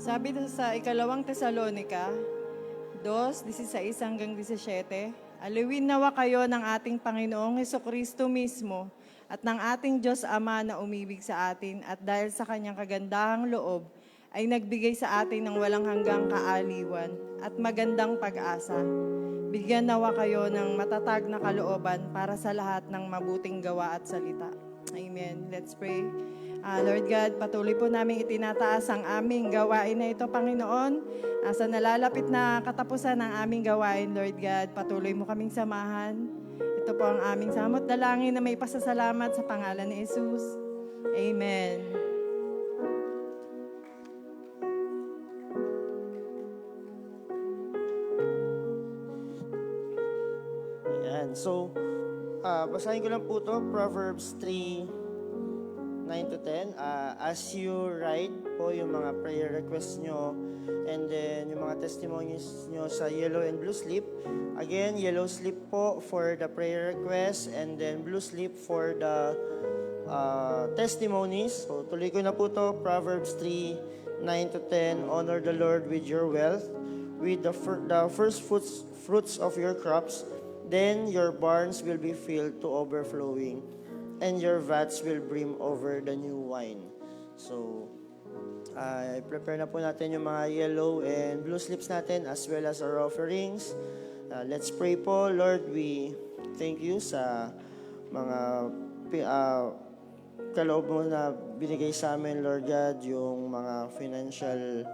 Sabi sa ikalawang Tesalonica, 2:16 hanggang 17, aliwin nawa kayo ng ating Panginoong Hesukristo mismo at ng ating Diyos Ama na umibig sa atin at dahil sa kanyang kagandahang loob ay nagbigay sa atin ng walang hanggang kaaliwan at magandang pag-asa. Bigyan nawa kayo ng matatag na kalooban para sa lahat ng mabuting gawa at salita. Amen. Let's pray. Lord God, patuloy po namin itinataas ang aming gawain na ito, Panginoon. Sa nalalapit na katapusan ng aming gawain, Lord God, patuloy mo kaming samahan. Ito po ang aming samot dalangin na may pasasalamat sa pangalan ni Jesus. Amen. Ayan. So, basahin ko lang po to, Proverbs 3, 9-10, as you write po yung mga prayer requests nyo and then yung mga testimonies nyo sa yellow and blue slip. Again, yellow slip po for the prayer requests and then blue slip for the testimonies. So tuloy ko na po to, Proverbs 3, 9-10, honor the Lord with your wealth, with the first fruits of your crops, then your barns will be filled to overflowing, and your vats will brim over the new wine. So, prepare na po natin yung mga yellow and blue slips natin as well as our offerings. Let's pray po. Lord, we thank you sa mga kaloob mo na binigay sa amin, Lord God, yung mga financial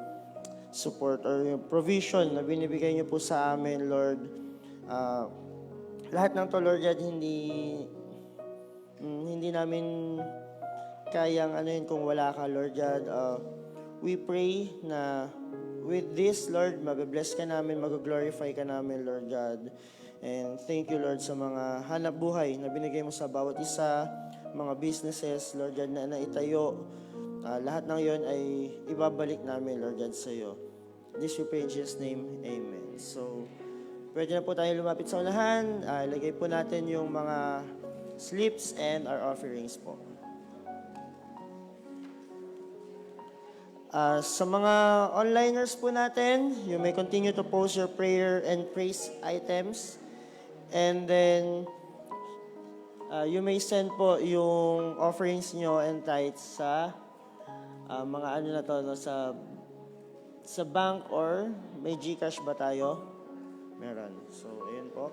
support or yung provision na binibigay niyo po sa amin, Lord. Lahat ng to, Lord God, hindi namin kayang yun kung wala ka, Lord God. We pray na with this, Lord, mabibless ka namin, mag-glorify ka namin, Lord God. And thank you, Lord, sa mga hanap buhay na binigay mo sa bawat isa, mga businesses, Lord God, na naitayo. Lahat ng yon ay ibabalik namin, Lord God, sa iyo. This we pray in Jesus' name, Amen. So, pwede na po tayo lumapit sa unahan. Ilagay po natin yung mga slips and our offerings po. Sa mga onliners po natin, you may continue to post your prayer and praise items. And then, you may send po yung offerings nyo and tithes sa mga na to, no, sa bank or may GCash ba tayo? Meron. So, ayun po.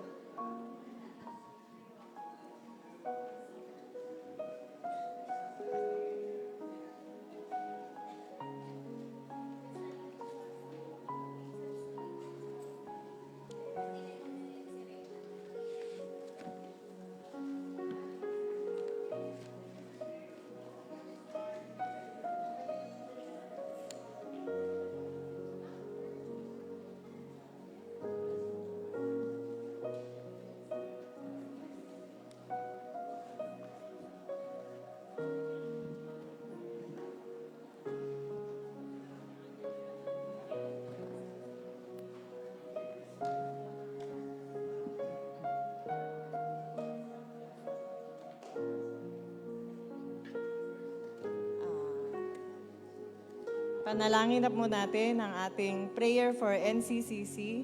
Panalangin na po natin ang ating prayer for NCCC.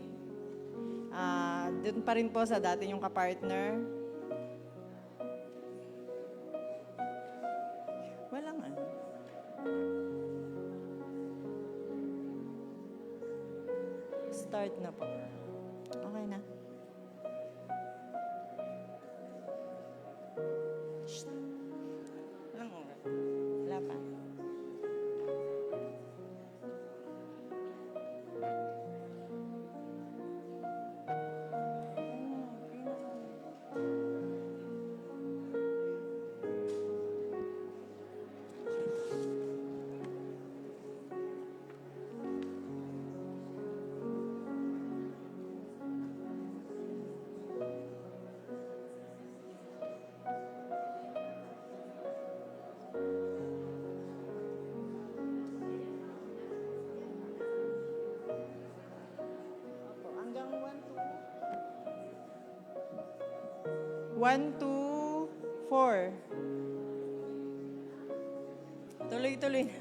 Doon pa rin po sa dati yung kapartner. Walang ano. Start na po. Okay na. Shh. Walang oras. Wala pa. Hanggang 1, 2, 4. Tuloy-tuloy na.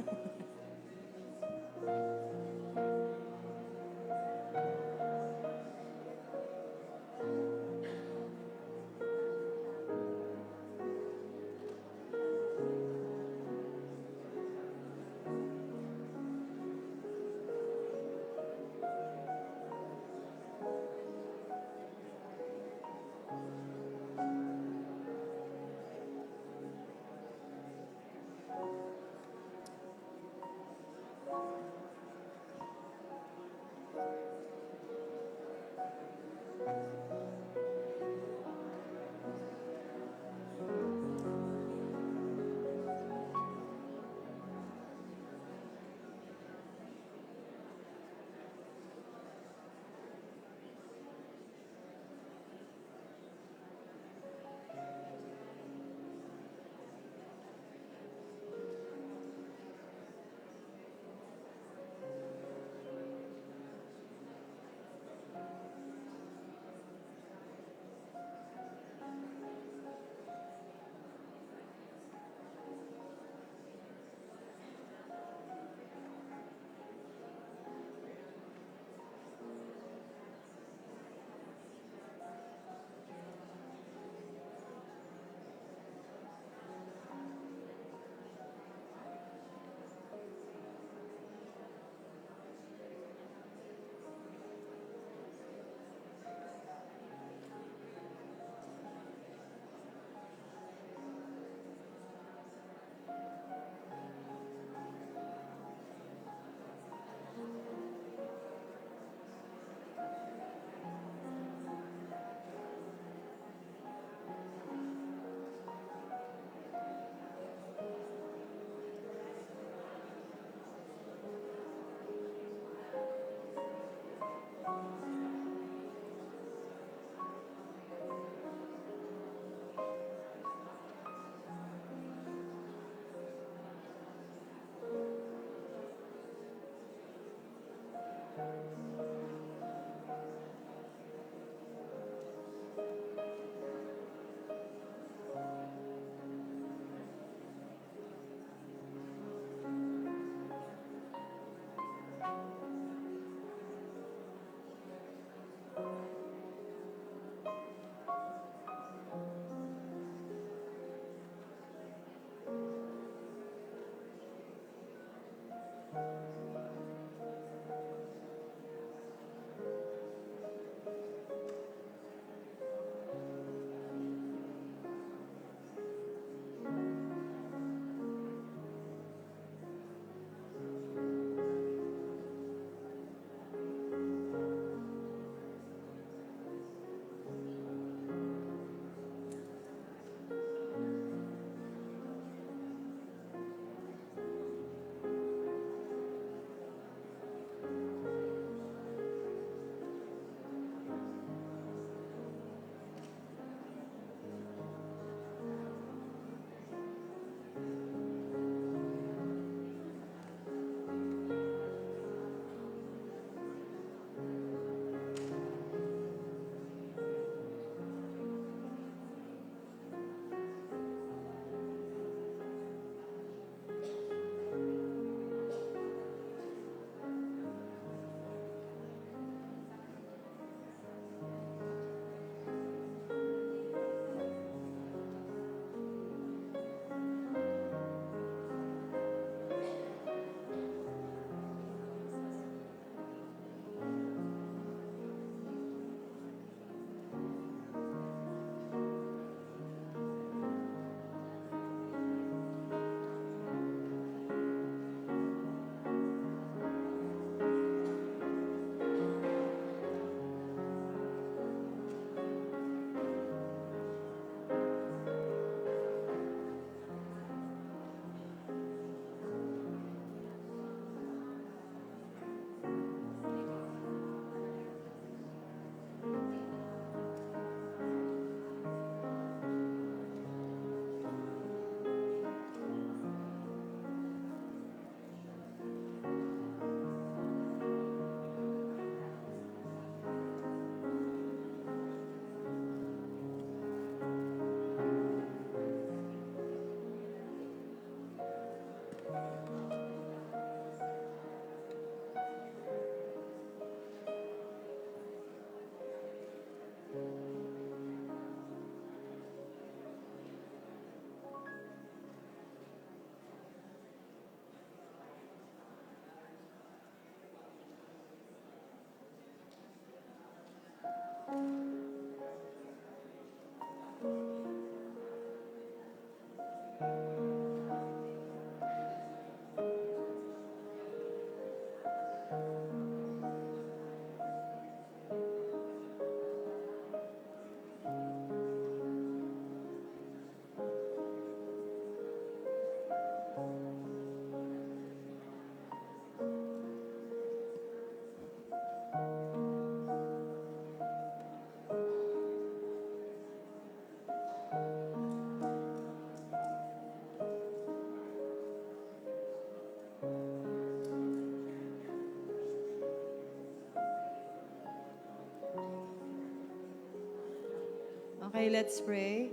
Okay, let's pray.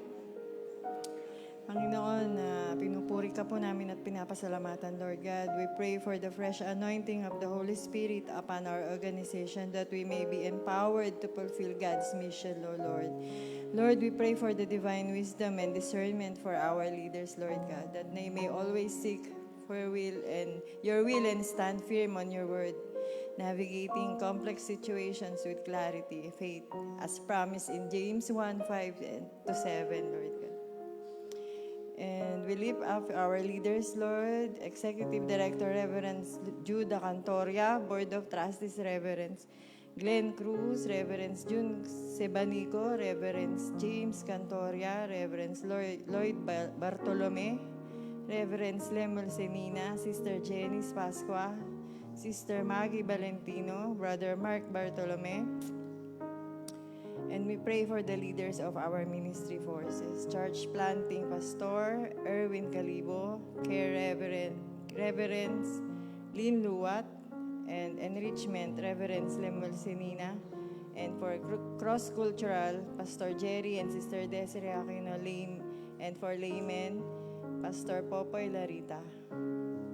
Panginoon, pinupuri ka po namin at pinapasalamatan, Lord God. We pray for the fresh anointing of the Holy Spirit upon our organization that we may be empowered to fulfill God's mission, O Lord. Lord, we pray for the divine wisdom and discernment for our leaders, Lord God, that they may always seek for your will and stand firm on your word, navigating complex situations with clarity, faith, as promised in James 1:5-7, Lord God. And we lift up our leaders, Lord, Executive Director Reverend Judah Cantoria, Board of Trustees Reverend Glenn Cruz, Reverend June Sebanico, Reverend James Cantoria, Reverend Lloyd Bartolome, Reverend Lemuel Senina, Sister Jenny Pascua, Sister Maggie Valentino, Brother Mark Bartolome. And we pray for the leaders of our ministry forces. Church Planting Pastor Erwin Calibo, Care Reverends Lynn Luwat, and Enrichment Reverends Lemuel Senina. And for Cross-Cultural, Pastor Jerry and Sister Desiree Aquino, and for laymen, Pastor Popoy Larita.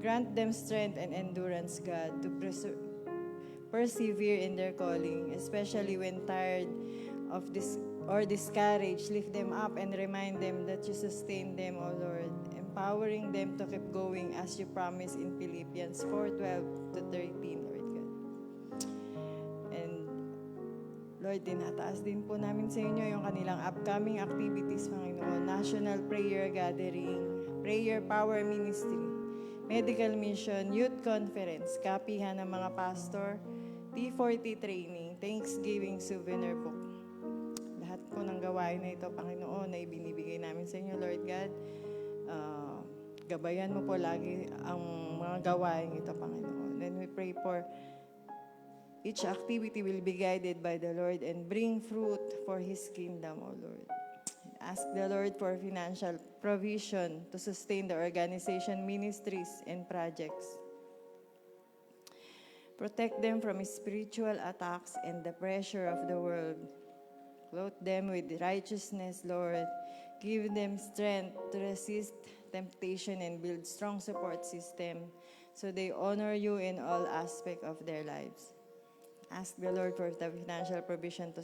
Grant them strength and endurance, God, to persevere in their calling, especially when tired of this or discouraged. Lift them up and remind them that you sustain them, O Lord, empowering them to keep going as you promised in Philippians 4:12-13, Lord God. And Lord, tinataas din po namin sa inyo yung kanilang upcoming activities, Panginoon. National Prayer Gathering, Prayer Power Ministry, Medical Mission, Youth Conference, kapihan ng mga pastor, T40 Training, Thanksgiving Souvenir Book. Lahat po ng gawain na ito, Panginoon, na ibinibigay namin sa inyo, Lord God. Gabayan mo po lagi ang mga gawain ito, Panginoon. And we pray for each activity will be guided by the Lord and bring fruit for His kingdom, O Lord. Ask the Lord for financial provision to sustain the organization, ministries, and projects. Protect them from spiritual attacks and the pressure of the world. Clothe them with righteousness, Lord. Give them strength to resist temptation and build strong support system so they honor you in all aspects of their lives. Ask the Lord for the financial provision to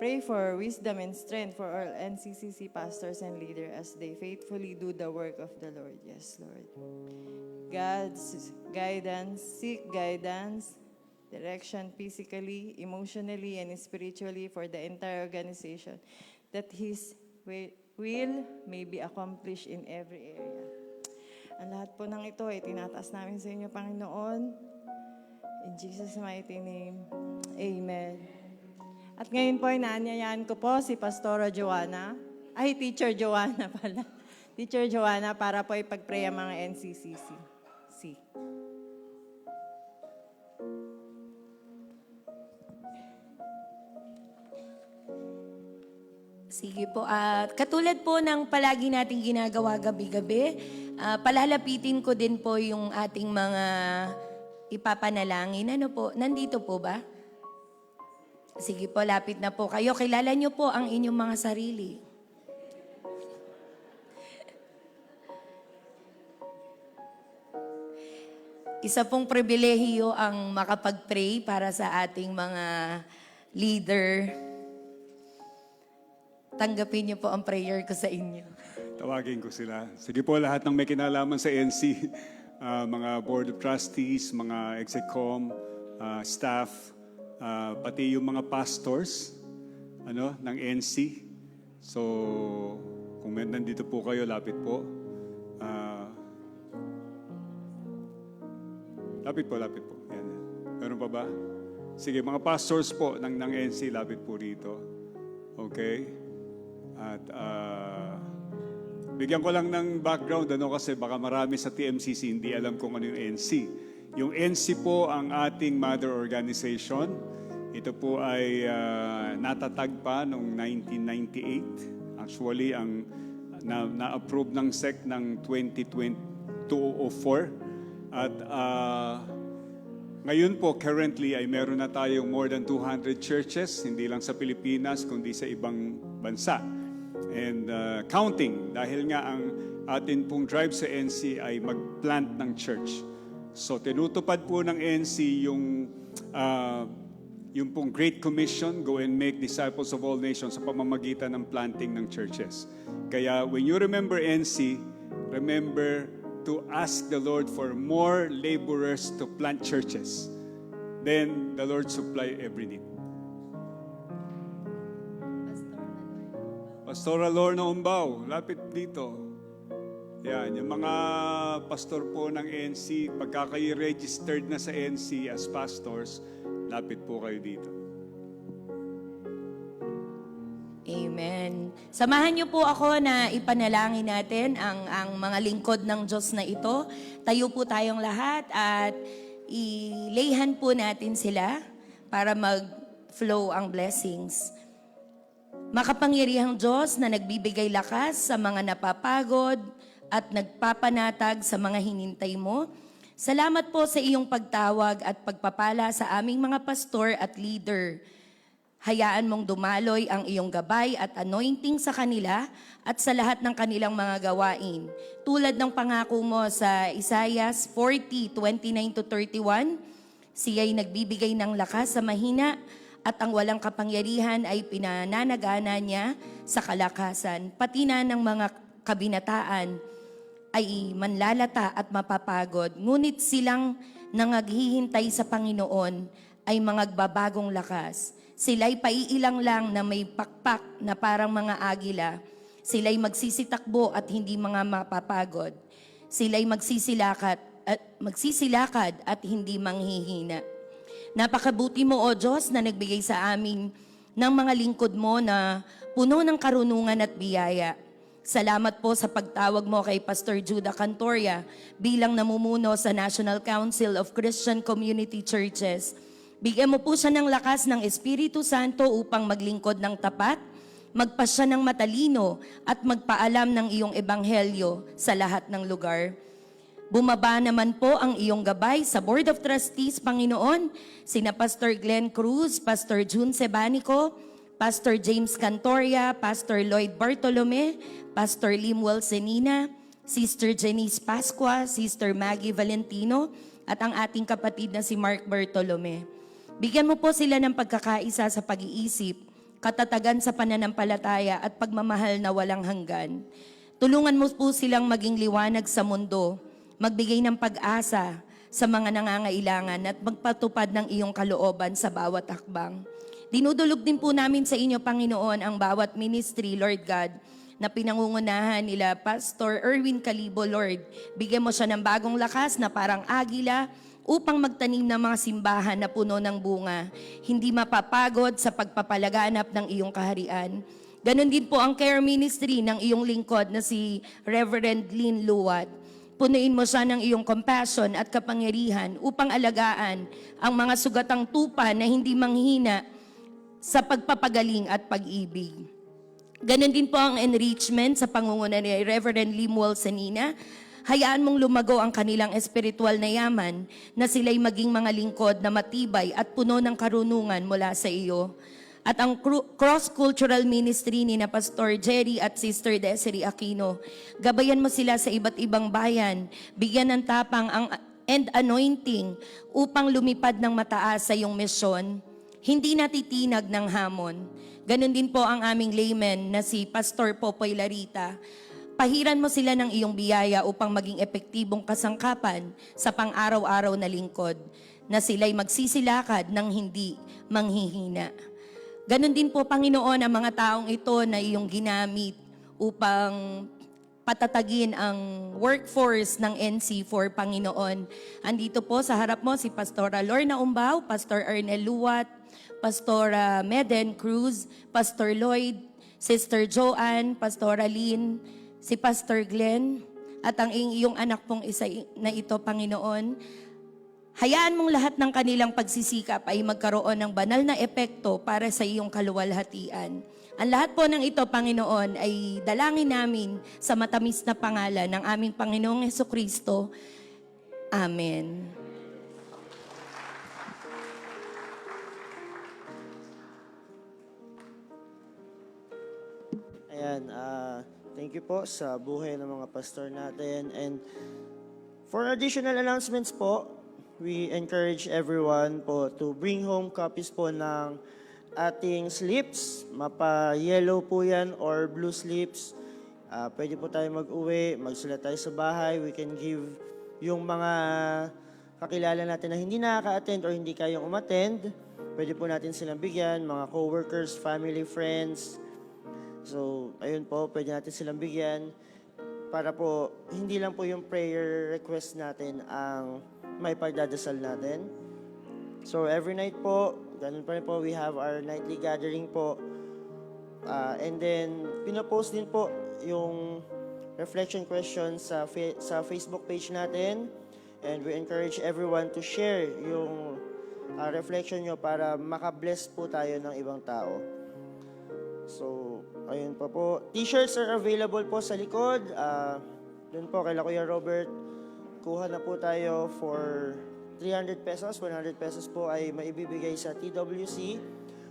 pray for wisdom and strength for all NCCC pastors and leaders as they faithfully do the work of the Lord. Yes, Lord. God's guidance, seek guidance, direction physically, emotionally, and spiritually for the entire organization, that His will may be accomplished in every area. Ang lahat po ng ito ay tinataas namin sa inyo, Panginoon. In Jesus' mighty name, Amen. At ngayon po ay naanyayaan ko po si Pastora Joanna, Teacher Joanna pala. Teacher Joanna para po ipag-pray ang mga NCCC. Sige po. Katulad po ng palagi nating ginagawa gabi-gabi, palalapitin ko din po yung ating mga ipapanalangin. Ano po? Nandito po ba? Sige po, lapit na po kayo. Kilala niyo po ang inyong mga sarili. Isa pong pribilehiyo ang makapag-pray para sa ating mga leader. Tanggapin niyo po ang prayer ko sa inyo. Tawagin ko sila. Sige po, lahat ng may kinalaman sa NC, mga Board of Trustees, mga Execom, staff, pati yung mga pastors ng NC. So, kung nandito po kayo, lapit po. Lapit po. Yan. Meron pa ba? Sige, mga pastors po ng NC, lapit po rito. Okay? At bigyan ko lang ng background kasi baka marami sa TMCC hindi alam kung ano yung NC. Yung NC po ang ating mother organization. Ito po ay natatag pa noong 1998. Actually, ang na-approve ng SEC ng 2004. At ngayon po, currently, ay meron na tayong more than 200 churches, hindi lang sa Pilipinas, kundi sa ibang bansa. And counting, dahil nga ang atin pong drive sa NC ay mag-plant ng church. So tinutupad po ng NC yung pong Great Commission, go and make disciples of all nations sa pamamagitan ng planting ng churches. Kaya when you remember NC, remember to ask the Lord for more laborers to plant churches. Then the Lord supply every need. Pastoral Lorna Umbao, lapit dito. Yan, yung mga pastor po ng NC, pagka kayo registered na sa NC as pastors, lapit po kayo dito. Amen. Samahan niyo po ako na ipanalangin natin ang mga lingkod ng Diyos na ito. Tayo po tayong lahat at ilayhan po natin sila para mag-flow ang blessings. Makapangyarihang Diyos na nagbibigay lakas sa mga napapagod at nagpapanatag sa mga hinintay mo. Salamat po sa iyong pagtawag at pagpapala sa aming mga pastor at leader. Hayaan mong dumaloy ang iyong gabay at anointing sa kanila at sa lahat ng kanilang mga gawain. Tulad ng pangako mo sa Isaiah 40:29-31, siya'y nagbibigay ng lakas sa mahina at ang walang kapangyarihan ay pinananagana niya sa kalakasan. Pati na ng mga kabinataan ay manlalata at mapapagod. Ngunit silang nangaghihintay sa Panginoon ay magbabagong lakas. Sila'y paiilang lang na may pakpak na parang mga agila. Sila'y magsisitakbo at hindi mga mapapagod. Sila'y magsisilakad at hindi manghihina. Napakabuti mo, O Diyos, na nagbigay sa amin ng mga lingkod mo na puno ng karunungan at biyaya. Salamat po sa pagtawag mo kay Pastor Judah Cantoria bilang namumuno sa National Council of Christian Community Churches. Bigyan mo po siya ng lakas ng Espiritu Santo upang maglingkod ng tapat, magpasya ng matalino at magpaalam ng iyong ebanghelyo sa lahat ng lugar. Bumaba naman po ang iyong gabay sa Board of Trustees, Panginoon, sina Pastor Glenn Cruz, Pastor June Sebanico, Pastor James Cantoria, Pastor Lloyd Bartolome, Pastor Limuel Senina, Sister Jenice Pascua, Sister Maggie Valentino, at ang ating kapatid na si Mark Bartolome. Bigyan mo po sila ng pagkakaisa sa pag-iisip, katatagan sa pananampalataya at pagmamahal na walang hanggan. Tulungan mo po silang maging liwanag sa mundo, magbigay ng pag-asa sa mga nangangailangan at magpatupad ng iyong kalooban sa bawat hakbang. Dinudulog din po namin sa inyo, Panginoon, ang bawat ministry, Lord God, na pinangungunahan nila Pastor Erwin Calibo, Lord. Bigyan mo siya ng bagong lakas na parang agila upang magtanim ng mga simbahan na puno ng bunga, hindi mapapagod sa pagpapalaganap ng iyong kaharian. Ganon din po ang care ministry ng iyong lingkod na si Reverend Lynn Luwat. Punuin mo siya ng iyong compassion at kapangyarihan upang alagaan ang mga sugatang tupa na hindi manghina sa pagpapagaling at pag-ibig. Ganon din po ang enrichment sa pangunguna ni Reverend Limuel Senina. Hayaan mong lumago ang kanilang espiritual na yaman na sila'y maging mga lingkod na matibay at puno ng karunungan mula sa iyo. At ang cross-cultural ministry ni na Pastor Jerry at Sister Desiree Aquino, gabayan mo sila sa iba't ibang bayan, bigyan ng tapang and anointing upang lumipad ng mataas sa iyong misyon, hindi natitinag ng hamon. Ganon din po ang aming layman na si Pastor Popoy Larita. Pahiran mo sila ng iyong biyaya upang maging epektibong kasangkapan sa pang-araw-araw na lingkod, na sila'y magsisilakad ng hindi manghihina. Ganon din po, Panginoon, ang mga taong ito na iyong ginamit upang patatagin ang workforce ng NC4, Panginoon. Andito po sa harap mo si Pastora Lorna Umbao, Pastor Ernel Luwat, Pastora Meden Cruz, Pastor Lloyd, Sister Joanne, Pastora Lynn, si Pastor Glenn, at ang iyong anak pong isa na ito, Panginoon. Hayaan mong lahat ng kanilang pagsisikap ay magkaroon ng banal na epekto para sa iyong kaluwalhatian. Ang lahat po ng ito, Panginoon, ay dalangin namin sa matamis na pangalan ng aming Panginoong Hesukristo. Amen. Ayan, thank you po sa buhay ng mga pastor natin. And for additional announcements po, we encourage everyone po to bring home copies po ng ating slips. Mapa-yellow po yan or blue slips. Pwede po tayo mag-uwi, magsulat tayo sa bahay. We can give yung mga kakilala natin na hindi nakaka-attend or hindi kayang umattend. Pwede po natin silang bigyan, mga co-workers, family, friends. So, ayun po, pwede natin silang bigyan para po hindi lang po yung prayer request natin ang may pagdadasal natin. So, every night po, ganun pa rin po, we have our nightly gathering po. And then, pinapost din po yung reflection questions sa Facebook page natin. And we encourage everyone to share yung reflection nyo para makabless po tayo ng ibang tao. So, ayun pa po. T-shirts are available po sa likod. Doon po kay Kuya Robert, kuha na po tayo for 300 pesos. 100 pesos po ay maibibigay sa TWC.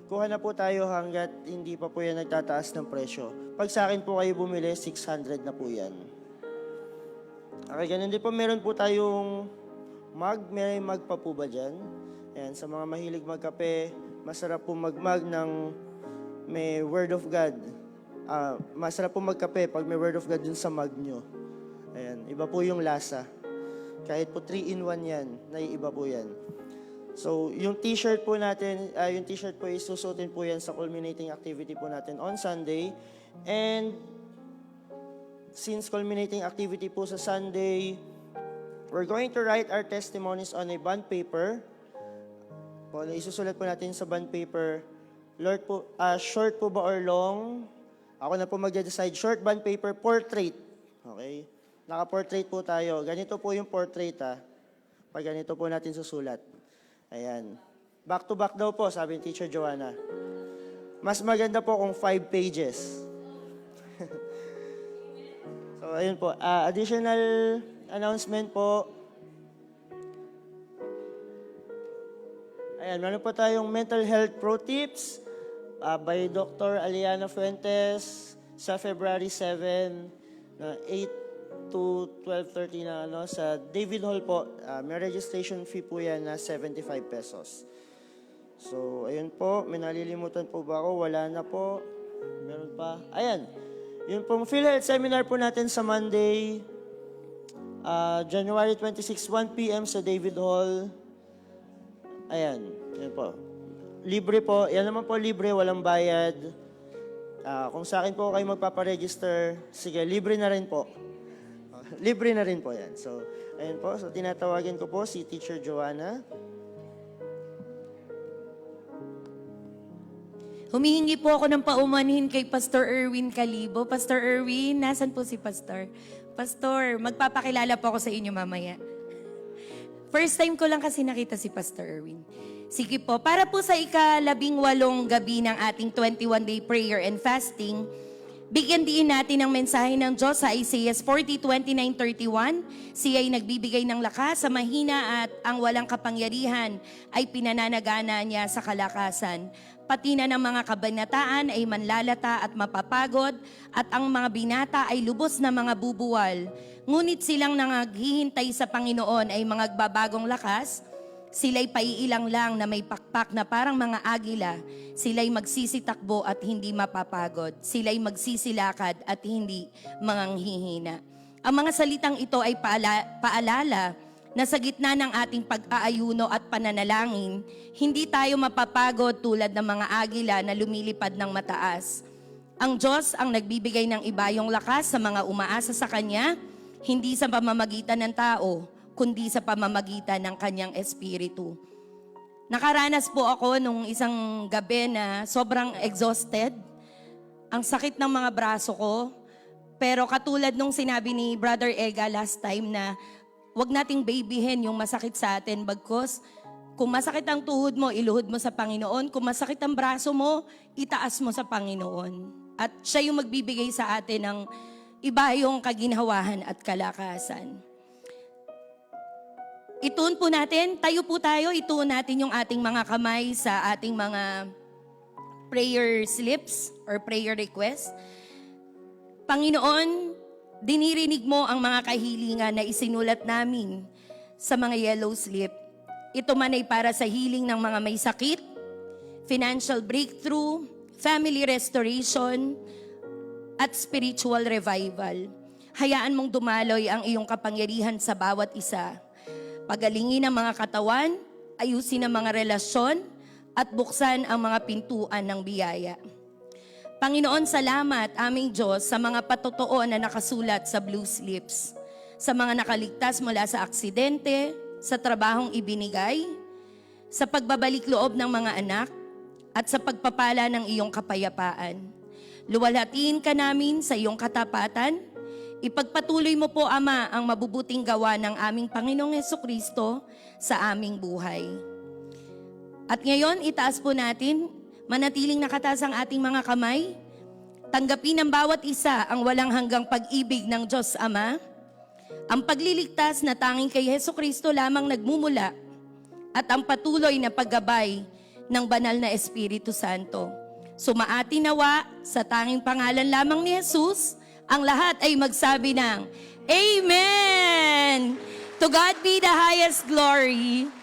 Kuha na po tayo hanggat hindi pa po yan nagtataas ng presyo. Pag sa akin po kayo bumili, 600 na po yan. Okay, ganun din po. Meron po tayong mug. May mug pa po ba dyan? Ayan, sa mga mahilig magkape, masarap po magmag ng may Word of God. Masarap po magkape pag may Word of God dun sa mug nyo. Ayan, iba po yung lasa. Kahit po 3-in-1 yan, naiiba po yan. So, yung t-shirt po natin, yung t-shirt po isusutin po yan sa culminating activity po natin on Sunday. And since culminating activity po sa Sunday, we're going to write our testimonies on a bond paper. Po, isusulat po natin sa bond paper. Lord po, short po ba or long? Ako na po mag-decide. Short bond paper, portrait. Okay? Naka-portrait po tayo. Ganito po yung portrait, Pag ganito po natin susulat. Ayan. Back to back daw po, sabi ni Teacher Joanna. Mas maganda po kung 5 pages. So, ayun po. Additional announcement po. Ayan, meron po tayong mental health pro tips by Dr. Aliana Fuentes sa February 7 na 8 to 12:30 na sa David Hall po. May registration fee po yan na 75 pesos. So, ayun po. May nalilimutan po ba ako? Wala na po. Meron pa. Ayan. Yun pong PhilHealth seminar po natin sa Monday, January 26, 1 p.m. sa David Hall. Ayan. Yan po. Libre po. Yan naman po libre. Walang bayad. Kung sa akin po kayo magpaparegister, sige, libre na rin po. Libre na rin po yan. So, ayun po. So, tinatawagan ko po si Teacher Joanna. Humihingi po ako ng paumanhin kay Pastor Erwin Calibo. Pastor Erwin, nasan po si Pastor? Pastor, magpapakilala po ako sa inyo mamaya. First time ko lang kasi nakita si Pastor Erwin. Sige po, para po sa ika-18 gabi ng ating 21-day prayer and fasting, bigyan din natin ng mensahe ng Diyos sa Isaiah 40:29-31. Siya ay nagbibigay ng lakas sa mahina at ang walang kapangyarihan ay pinananagana niya sa kalakasan. Pati na ng mga kabanataan ay manlalata at mapapagod at ang mga binata ay lubos na mga bubuwal. Ngunit silang nangaghihintay sa Panginoon ay mga babagong lakas. Sila'y paiilang lang na may pakpak na parang mga agila. Sila'y magsisitakbo at hindi mapapagod. Sila'y magsisilakad at hindi manganghihina. Ang mga salitang ito ay paalala na sa gitna ng ating pag-aayuno at pananalangin, hindi tayo mapapagod tulad ng mga agila na lumilipad ng mataas. Ang Diyos ang nagbibigay ng ibayong lakas sa mga umaasa sa Kanya, hindi sa pamamagitan ng tao, kundi sa pamamagitan ng Kanyang Espiritu. Nakaranas po ako nung isang gabi na sobrang exhausted. Ang sakit ng mga braso ko. Pero katulad nung sinabi ni Brother Ega last time na wag nating babyhin yung masakit sa atin bagkus kung masakit ang tuhod mo, iluhod mo sa Panginoon. Kung masakit ang braso mo, itaas mo sa Panginoon. At siya yung magbibigay sa atin ng iba yung kaginhawahan at kalakasan. Ituon po natin, tayo po tayo, ituon natin yung ating mga kamay sa ating mga prayer slips or prayer requests. Panginoon, dinirinig mo ang mga kahilingan na isinulat namin sa mga yellow slip. Ito man ay para sa healing ng mga may sakit, financial breakthrough, family restoration, at spiritual revival. Hayaan mong dumaloy ang iyong kapangyarihan sa bawat isa. Pagalingin ang mga katawan, ayusin ang mga relasyon, at buksan ang mga pintuan ng biyaya. Panginoon, salamat aming Diyos sa mga patotoo na nakasulat sa blue slips, sa mga nakaligtas mula sa aksidente, sa trabahong ibinigay, sa pagbabalik loob ng mga anak, at sa pagpapala ng iyong kapayapaan. Luwalhatiin ka namin sa iyong katapatan. Ipagpatuloy mo po, Ama, ang mabubuting gawa ng aming Panginoong Hesukristo sa aming buhay. At ngayon, itaas po natin, manatiling nakataas ang ating mga kamay. Tanggapin ng bawat isa ang walang hanggang pag-ibig ng Diyos Ama. Ang pagliligtas na tanging kay Hesukristo lamang nagmumula at ang patuloy na paggabay ng banal na Espiritu Santo. Sumaati nawa sa tanging pangalan lamang ni Jesus, ang lahat ay magsabi ng Amen! To God be the highest glory.